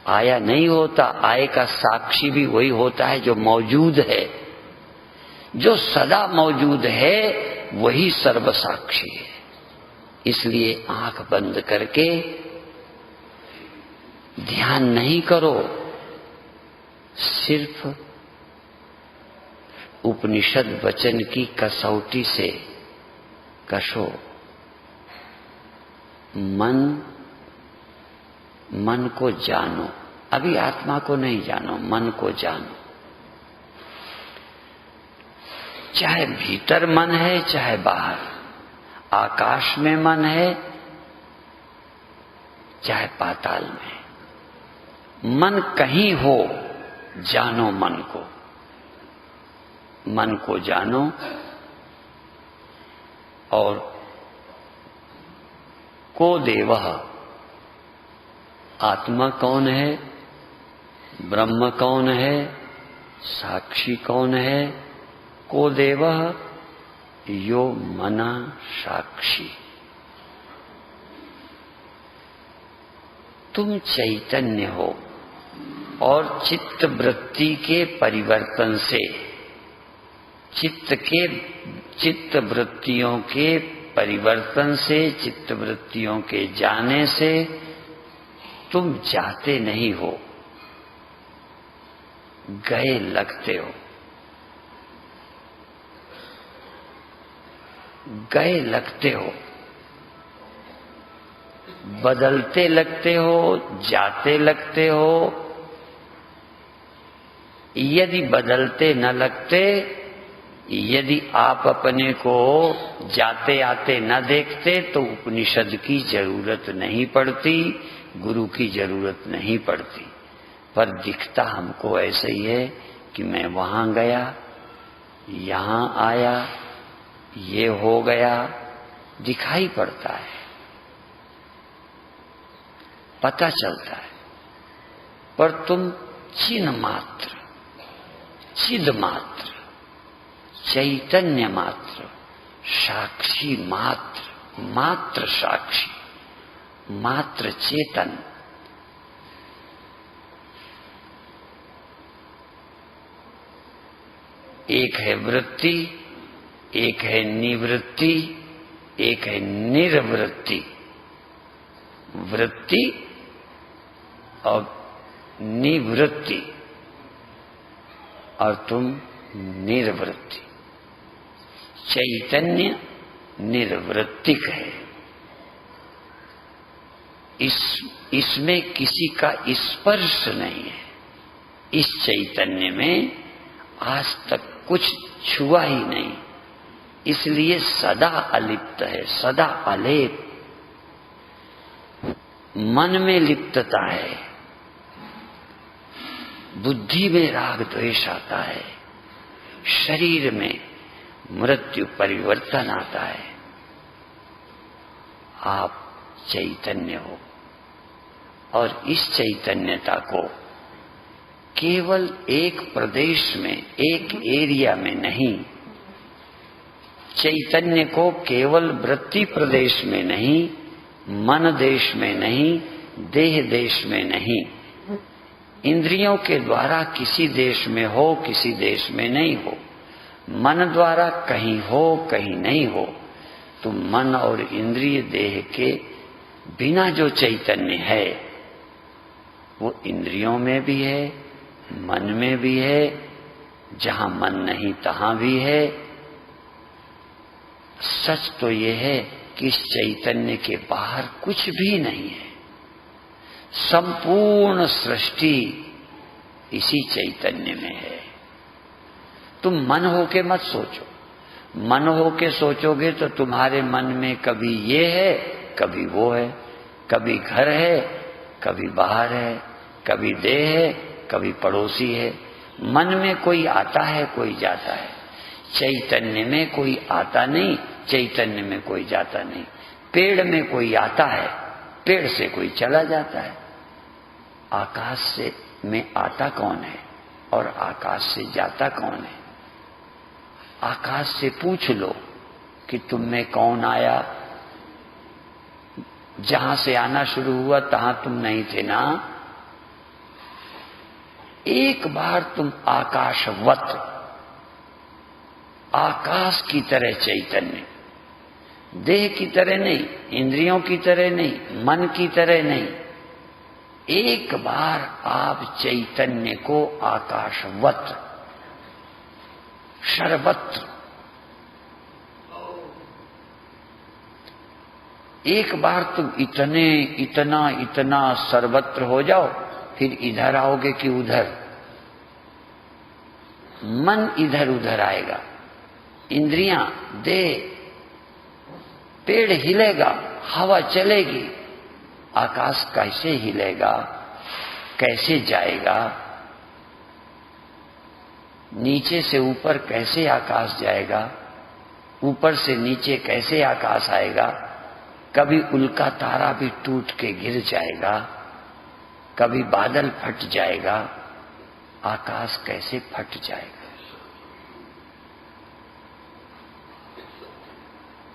आया नहीं होता। आए का साक्षी भी वही होता है जो मौजूद है, जो सदा मौजूद है वही सर्वसाक्षी है। इसलिए आंख बंद करके ध्यान नहीं करो, सिर्फ उपनिषद वचन की कसौटी से कसो। मन को जानो, अभी आत्मा को नहीं जानो, मन को जानो। चाहे भीतर मन है चाहे बाहर, आकाश में मन है चाहे पाताल में, मन कहीं हो जानो मन को। मन को जानो और को देवः, आत्मा कौन है, ब्रह्म कौन है, साक्षी कौन है? को देवः यो मना साक्षी। तुम चैतन्य हो और चित्त वृत्ति के परिवर्तन से, चित्त वृत्तियों के परिवर्तन से, चित्त वृत्तियों के जाने से तुम जाते नहीं हो, गए लगते हो। गए लगते हो, बदलते लगते हो, जाते लगते हो। यदि बदलते न लगते, यदि आप अपने को जाते आते न देखते तो उपनिषद की जरूरत नहीं पड़ती, गुरु की जरूरत नहीं पड़ती। पर दिखता हमको ऐसे ही है कि मैं वहां गया, यहां आया, ये हो गया, दिखाई पड़ता है, पता चलता है। पर तुम चिन्ह मात्र, चिद मात्र, चैतन्य मात्र, साक्षी मात्र, मात्र साक्षी, मात्र चेतन। एक है वृत्ति, एक है निवृत्ति, एक है निर्वृत्ति। वृत्ति और निवृत्ति, और तुम निर्वृत्ति। चैतन्य निर्वृत्तिक है। इसमें किसी का स्पर्श नहीं है। इस चैतन्य में आज तक कुछ छुआ ही नहीं, इसलिए सदा अलिप्त है, सदा अलेप। मन में लिप्तता है, बुद्धि में राग द्वेष आता है, शरीर में मृत्यु परिवर्तन आता है। आप चैतन्य हो और इस चैतन्यता को केवल एक प्रदेश में, एक एरिया में नहीं, चैतन्य को केवल वृत्ति प्रदेश में नहीं, मन देश में नहीं, देह देश में नहीं, इंद्रियों के द्वारा किसी देश में हो, किसी देश में नहीं हो, मन द्वारा कहीं हो, कहीं नहीं हो, तो मन और इंद्रिय देह के बिना जो चैतन्य है वो इंद्रियों में भी है, मन में भी है, जहां मन नहीं तहां भी है। सच तो ये है कि इस चैतन्य के बाहर कुछ भी नहीं है। संपूर्ण सृष्टि इसी चैतन्य में है। तुम मन होके मत सोचो। मन होके सोचोगे तो तुम्हारे मन में कभी ये है, कभी वो है, कभी घर है, कभी बाहर है, कभी देह है, कभी पड़ोसी है। मन में कोई आता है, कोई जाता है। चैतन्य में कोई आता नहीं, चैतन्य में कोई जाता नहीं। पेड़ में कोई आता है, पेड़ से कोई चला जाता है। आकाश से में आता कौन है और आकाश से जाता कौन है? आकाश से पूछ लो कि तुम में कौन आया। जहां से आना शुरू हुआ तहां तुम नहीं थे ना। एक बार तुम आकाशवत, आकाश की तरह चैतन्य, देह की तरह नहीं, इंद्रियों की तरह नहीं, मन की तरह नहीं, एक बार आप चैतन्य को आकाशवत, सर्वत्र, एक बार तुम इतना सर्वत्र हो जाओ, फिर इधर आओगे कि उधर। मन इधर उधर आएगा, इंद्रियां, देह, पेड़ हिलेगा, हवा चलेगी, आकाश कैसे हिलेगा, कैसे जाएगा, नीचे से ऊपर कैसे आकाश जाएगा, ऊपर से नीचे कैसे आकाश आएगा। कभी उल्का तारा भी टूट के गिर जाएगा, कभी बादल फट जाएगा, आकाश कैसे फट जाएगा।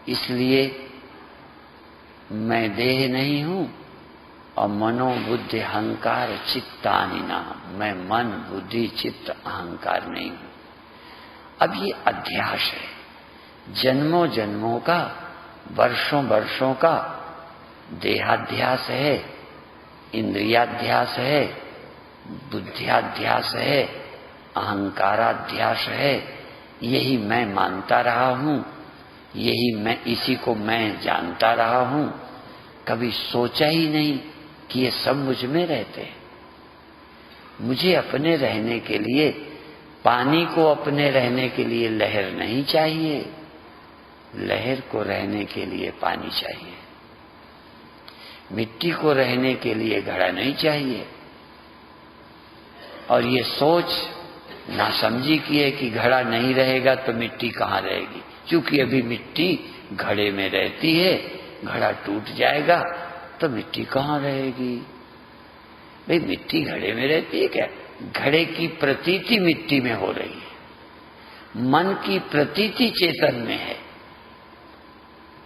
इसलिए मैं देह नहीं हूं और मनो बुद्धि अहंकार चित्तानि नाम। मैं मन बुद्धि चित्त अहंकार नहीं हूं। अब ये अध्यास है, जन्मों जन्मों का, वर्षों वर्षों का देहाध्यास है, इंद्रियाध्यास है, बुद्धियाध्यास है, अहंकाराध्यास है। यही मैं मानता रहा हूं, यही मैं, इसी को मैं जानता रहा हूं। कभी सोचा ही नहीं कि ये सब मुझ में रहते हैं। मुझे अपने रहने के लिए, पानी को अपने रहने के लिए लहर नहीं चाहिए, लहर को रहने के लिए पानी चाहिए। मिट्टी को रहने के लिए घड़ा नहीं चाहिए। और ये सोच नासमझी की है कि घड़ा नहीं रहेगा तो मिट्टी कहाँ रहेगी। क्योंकि अभी मिट्टी घड़े में रहती है, घड़ा टूट जाएगा तो मिट्टी कहाँ रहेगी। भाई मिट्टी घड़े में रहती है क्या? घड़े की प्रतीति मिट्टी में हो रही है, मन की प्रतीति चेतन में है,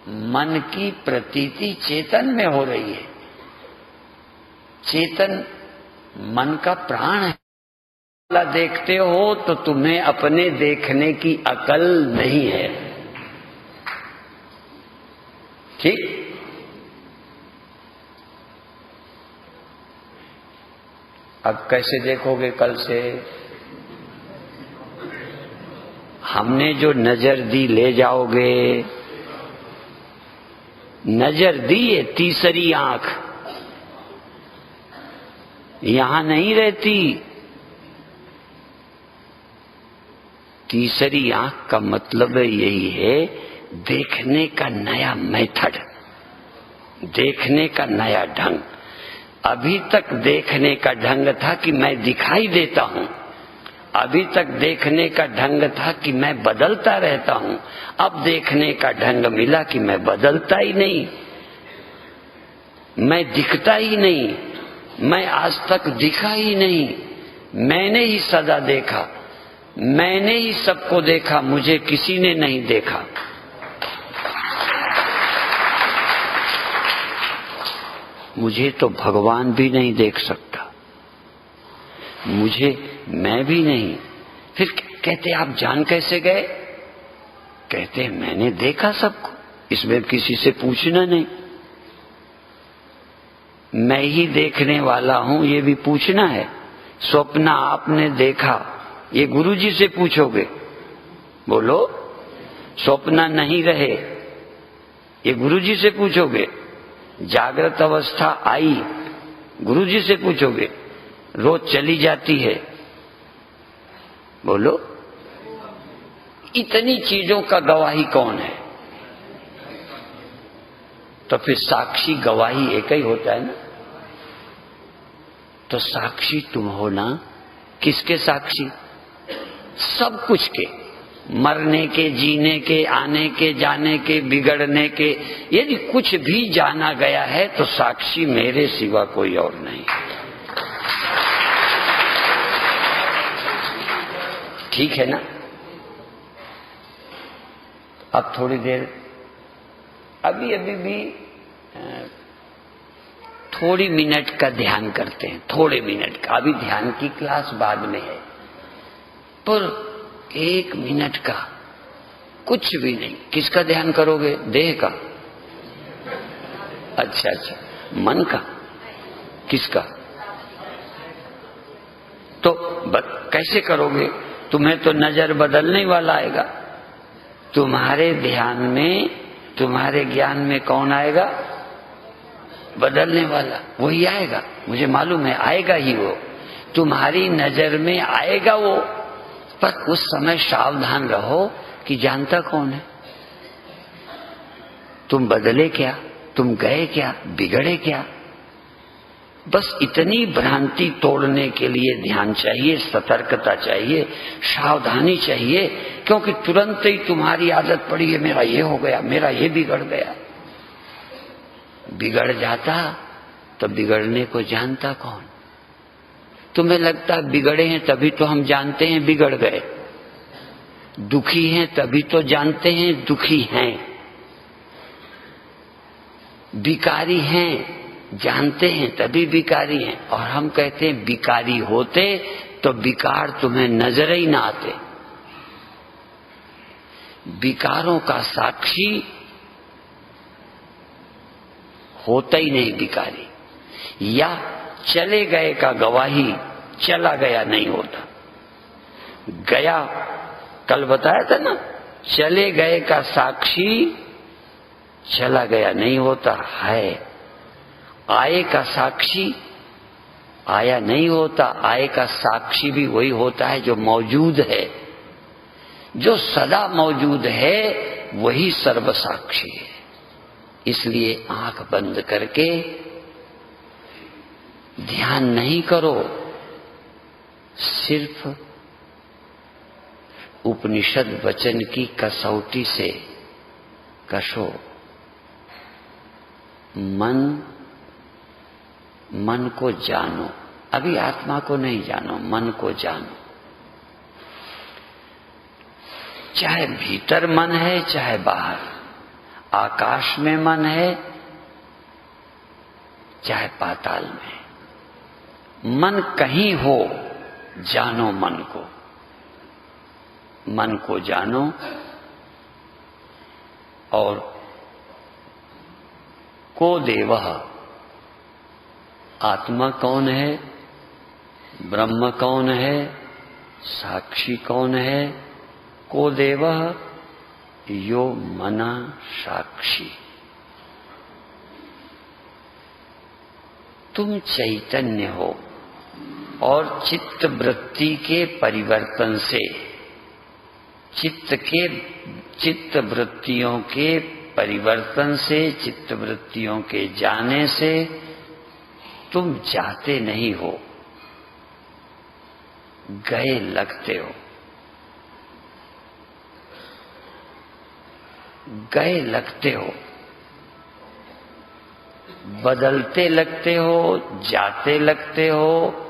मन की प्रतीति चेतन में हो रही है। चेतन मन का प्राण है। देखते हो तो तुम्हें अपने देखने की अकल नहीं है। ठीक? अब कैसे देखोगे कल से? हमने जो नजर दी ले जाओगे। नजर दी है, तीसरी आंख यहां नहीं रहती। तीसरी आंख का मतलब यही है, देखने का नया मेथड, देखने का नया ढंग। अभी तक देखने का ढंग था कि मैं दिखाई देता हूं, अभी तक देखने का ढंग था कि मैं बदलता रहता हूं। अब देखने का ढंग मिला कि मैं बदलता ही नहीं, मैं दिखता ही नहीं, मैं आज तक दिखा ही नहीं। मैंने ही सदा देखा, मैंने ही सबको देखा, मुझे किसी ने नहीं देखा। मुझे तो भगवान भी नहीं देख सकता, मैं भी नहीं। फिर कहते आप जान कैसे गए? कहते मैंने देखा सबको, इसमें किसी से पूछना नहीं। मैं ही देखने वाला हूं, ये भी पूछना है। स्वप्न आपने देखा, ये गुरुजी से पूछोगे। बोलो, स्वप्न नहीं रहे, ये गुरुजी से पूछोगे। जागृत अवस्था आई, गुरुजी से पूछोगे। रोज चली जाती है, बोलो। इतनी चीजों का गवाही कौन है? तो फिर साक्षी गवाही एक ही होता है ना। तो साक्षी तुम हो ना। किसके साक्षी? सब कुछ के, मरने के, जीने के, आने के, जाने के, बिगड़ने के। यदि कुछ भी जाना गया है तो साक्षी मेरे सिवा कोई और नहीं। ठीक है ना? अब थोड़ी देर, अभी भी थोड़ी मिनट का ध्यान करते हैं, थोड़े मिनट का। अभी ध्यान की क्लास बाद में है, पर 1 मिनट का कुछ भी नहीं। किसका ध्यान करोगे? देह का? अच्छा, मन का? किसका? तो कैसे करोगे? तुम्हें तो नजर बदलने वाला आएगा। तुम्हारे ध्यान में, तुम्हारे ज्ञान में कौन आएगा? बदलने वाला। वही आएगा, मुझे मालूम है, आएगा ही वो। तुम्हारी नजर में आएगा वो, पर उस समय सावधान रहो कि जानता कौन है। तुम बदले क्या? तुम गए क्या? बिगड़े क्या? बस इतनी भ्रांति तोड़ने के लिए ध्यान चाहिए, सतर्कता चाहिए, सावधानी चाहिए। क्योंकि तुरंत ही तुम्हारी आदत पड़ी है, मेरा ये हो गया, मेरा ये बिगड़ गया। बिगड़ जाता तो बिगड़ने को जानता कौन? तुम्हें लगता बिगड़े हैं तभी तो हम जानते हैं बिगड़ गए। दुखी हैं तभी तो जानते हैं दुखी हैं। बिकारी हैं जानते हैं तभी बिकारी हैं। और हम कहते हैं बिकारी होते तो बिकार तुम्हें नजर ही ना आते। बिकारों का साक्षी होता ही नहीं बिकारी। या चले गए का गवाही चला गया नहीं होता। गया, कल बताया था ना, चले गए का साक्षी चला गया नहीं होता है। आए का साक्षी आया नहीं होता। आए का साक्षी भी वही होता है जो मौजूद है। जो सदा मौजूद है वही सर्वसाक्षी है। इसलिए आंख बंद करके ध्यान नहीं करो, सिर्फ उपनिषद वचन की कसौटी से कसो। मन को जानो। अभी आत्मा को नहीं जानो, मन को जानो। चाहे भीतर मन है चाहे बाहर, आकाश में मन है चाहे पाताल में, मन कहीं हो, जानो मन को। मन को जानो। और को देवः, आत्मा कौन है, ब्रह्म कौन है, साक्षी कौन है? को देवः यो मना साक्षी। तुम चैतन्य हो और चित्त वृत्ति के परिवर्तन से, चित्त वृत्तियों के परिवर्तन से, चित्त वृत्तियों के जाने से तुम जाते नहीं हो, गए लगते हो। गए लगते हो, बदलते लगते हो, जाते लगते हो।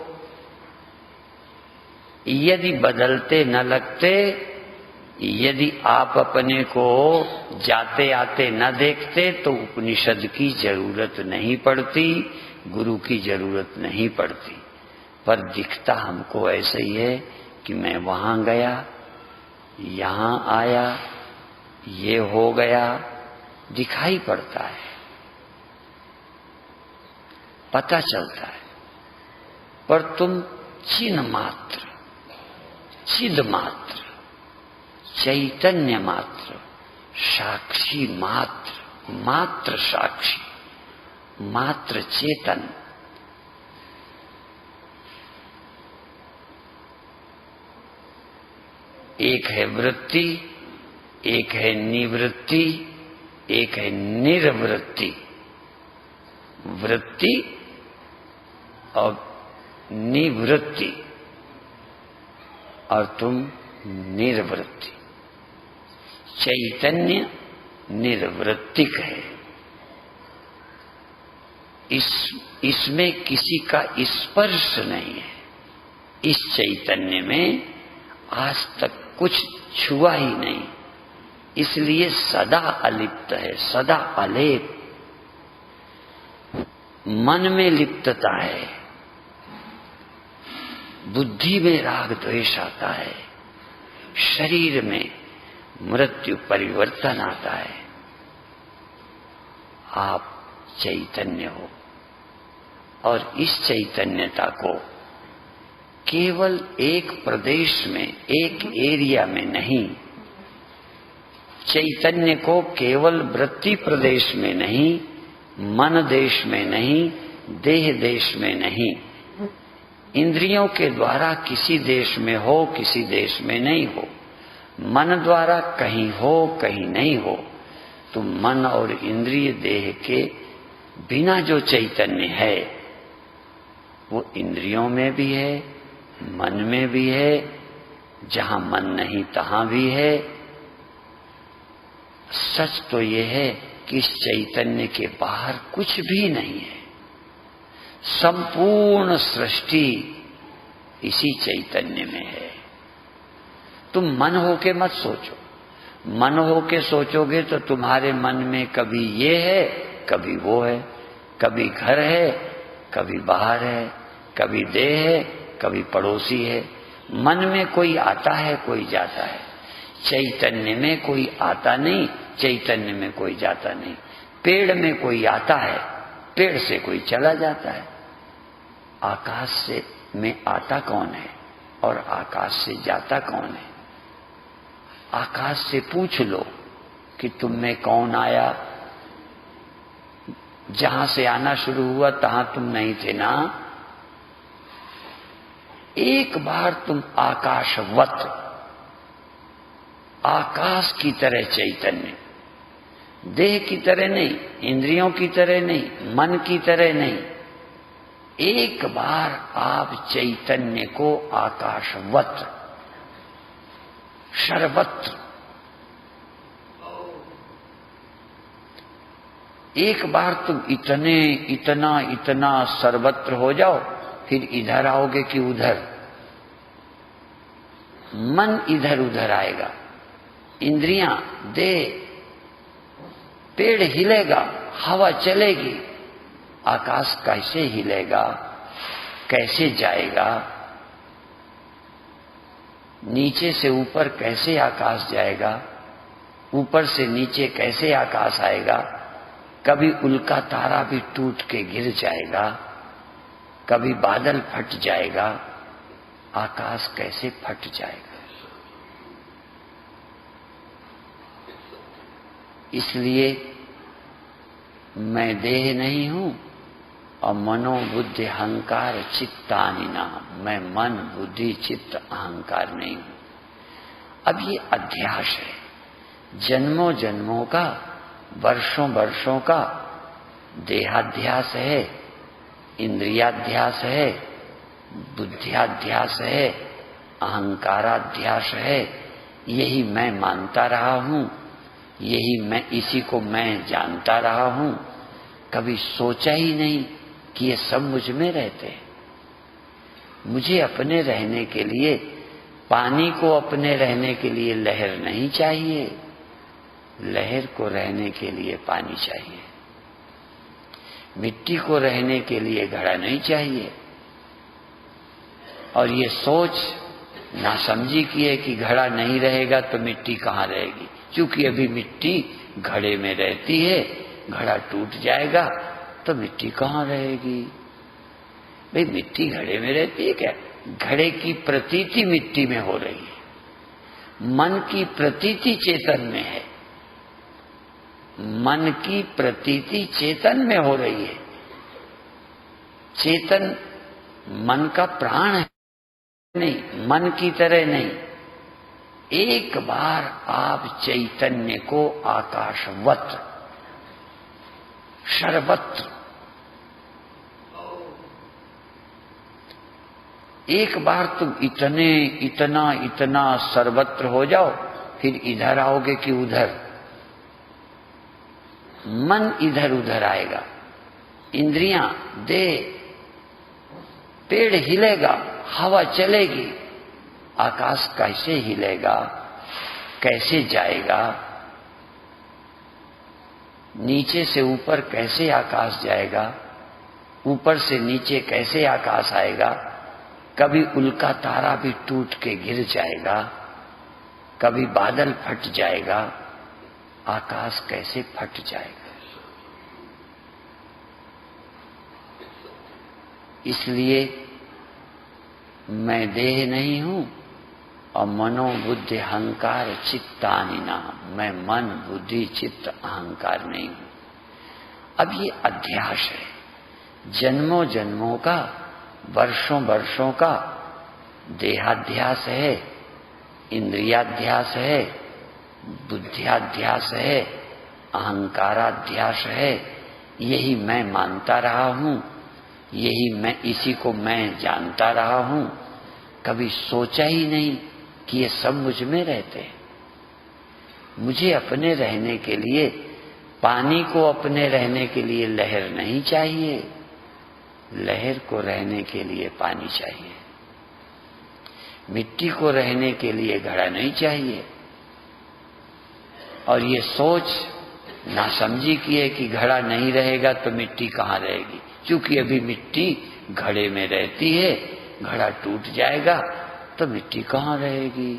यदि बदलते न लगते यदि आप अपने को जाते आते न देखते तो उपनिषद की जरूरत नहीं पड़ती, गुरु की जरूरत नहीं पड़ती। पर दिखता हमको ऐसे ही है कि मैं वहां गया, यहां आया, ये हो गया, दिखाई पड़ता है, पता चलता है। पर तुम चिन्ह मात्र, चिद मात्र, चैतन्य मात्र, साक्षी मात्र, मात्र साक्षी, मात्र चेतन। एक है वृत्ति, एक है निवृत्ति, एक है निर्वृत्ति। वृत्ति और निवृत्ति और तुम निर्वृत्ति। चैतन्य निर्वृत्तिक है। इसमें किसी का स्पर्श नहीं है। इस चैतन्य में आज तक कुछ छुआ ही नहीं, इसलिए सदा अलिप्त है, सदा अलेप। मन में लिप्तता है, बुद्धि में राग द्वेष आता है, शरीर में मृत्यु परिवर्तन आता है। आप चैतन्य हो और इस चैतन्यता को केवल एक प्रदेश में, एक एरिया में नहीं, चैतन्य को केवल वृत्ति प्रदेश में नहीं, मन देश में नहीं, देह देश में नहीं, इंद्रियों के द्वारा किसी देश में हो, किसी देश में नहीं हो, मन द्वारा कहीं हो, कहीं नहीं हो, तो मन और इंद्रिय देह के बिना जो चैतन्य है वो इंद्रियों में भी है, मन में भी है, जहां मन नहीं तहां भी है। सच तो ये है कि इस चैतन्य के बाहर कुछ भी नहीं है। संपूर्ण सृष्टि इसी चैतन्य में है। तुम मन होके मत सोचो। मन होके सोचोगे तो तुम्हारे मन में कभी ये है, कभी वो है, कभी घर है, कभी बाहर है, कभी देह है, कभी पड़ोसी है। मन में कोई आता है, कोई जाता है। चैतन्य में कोई आता नहीं, चैतन्य में कोई जाता नहीं। पेड़ में कोई आता है, पेड़ से कोई चला जाता है। आकाश से में आता कौन है और आकाश से जाता कौन है? आकाश से पूछ लो कि तुम में कौन आया। जहां से आना शुरू हुआ तहां तुम नहीं थे ना। एक बार तुम आकाशवत, आकाश की तरह चैतन्य, देह की तरह नहीं, इंद्रियों की तरह नहीं, मन की तरह नहीं, एक बार आप चैतन्य को आकाशवत, सर्वत्र, एक बार तुम इतना सर्वत्र हो जाओ, फिर इधर आओगे कि उधर। मन इधर उधर आएगा, इंद्रियां, देह, पेड़ हिलेगा, हवा चलेगी, आकाश कैसे हिलेगा, कैसे जाएगा, नीचे से ऊपर कैसे आकाश जाएगा, ऊपर से नीचे कैसे आकाश आएगा। कभी उल्का तारा भी टूट के गिर जाएगा, कभी बादल फट जाएगा, आकाश कैसे फट जाएगा। इसलिए मैं देह नहीं हूं और मनो बुद्धि अहंकार चित्तानि नाम। मैं मन बुद्धि चित्त अहंकार नहीं हूं। अब ये अध्यास है, जन्मों जन्मों का, वर्षों वर्षों का देहाध्यास है, इंद्रियाध्यास है, बुद्धियाध्यास है, अहंकाराध्यास है। यही मैं मानता रहा हूं, यही मैं, इसी को मैं जानता रहा हूं। कभी सोचा ही नहीं कि ये सब मुझ में रहते हैं। मुझे अपने रहने के लिए पानी को अपने रहने के लिए लहर नहीं चाहिए, लहर को रहने के लिए पानी चाहिए। मिट्टी को रहने के लिए घड़ा नहीं चाहिए। और ये सोच नासमझी की है कि घड़ा नहीं रहेगा तो मिट्टी कहाँ रहेगी, क्योंकि अभी मिट्टी घड़े में रहती है, घड़ा टूट जाएगा तो मिट्टी कहाँ रहेगी। भाई मिट्टी घड़े में रहती है क्या? घड़े की प्रतीति मिट्टी में हो रही है, मन की प्रतीति चेतन में है, मन की प्रतीति चेतन में हो रही है। चेतन मन का प्राण है, नहीं मन की तरह नहीं। एक बार आप चैतन्य को आकाशवत सर्वत्र, एक बार तुम इतना सर्वत्र हो जाओ, फिर इधर आओगे कि उधर। मन इधर उधर आएगा, इंद्रियां, देह, पेड़ हिलेगा, हवा चलेगी, आकाश कैसे हिलेगा, कैसे जाएगा, नीचे से ऊपर कैसे आकाश जाएगा, ऊपर से नीचे कैसे आकाश आएगा। कभी उल्का तारा भी टूट के गिर जाएगा, कभी बादल फट जाएगा, आकाश कैसे फट जाएगा। इसलिए मैं देह नहीं हूं और मनोबुद्धि अहंकार चित्तानि नाम, मैं मन बुद्धि चित्त अहंकार नहीं हूं। अब ये अध्यास है, जन्मों जन्मों का, वर्षों वर्षों का देहाध्यास है, इंद्रियाध्यास है, बुद्धियाध्यास है, अहंकाराध्यास है। यही मैं मानता रहा हूं, यही मैं, इसी को मैं जानता रहा हूं। कभी सोचा ही नहीं कि ये सब मुझ में रहते हैं। मुझे अपने रहने के लिए, पानी को अपने रहने के लिए लहर नहीं चाहिए, लहर को रहने के लिए पानी चाहिए। मिट्टी को रहने के लिए घड़ा नहीं चाहिए। और ये सोच नासमझी की है कि घड़ा नहीं रहेगा तो मिट्टी कहाँ रहेगी, क्योंकि अभी मिट्टी घड़े में रहती है, घड़ा टूट जाएगा तो मिट्टी कहाँ रहेगी।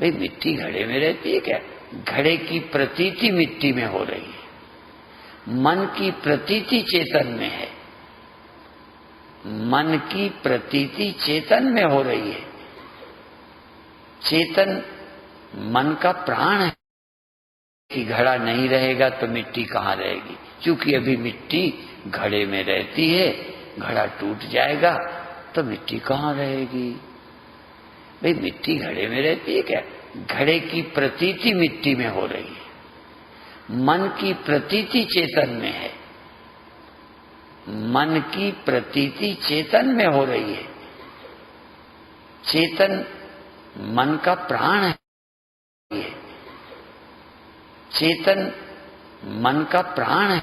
भाई मिट्टी घड़े में रहती है क्या? घड़े की प्रतीति मिट्टी में हो रही है, मन की प्रतीति चेतन में है, मन की प्रतीति चेतन में हो रही है। चेतन मन का प्राण है कि घड़ा नहीं रहेगा तो मिट्टी कहाँ रहेगी, क्योंकि अभी मिट्टी घड़े में रहती है, घड़ा टूट जाएगा तो मिट्टी कहाँ रहेगी। भाई मिट्टी घड़े में रहती है क्या? घड़े की प्रतीति मिट्टी में हो रही है, मन की प्रतीति चेतन में है, मन की प्रतीति चेतन में हो रही है। चेतन मन का प्राण है, चेतन मन का प्राण है।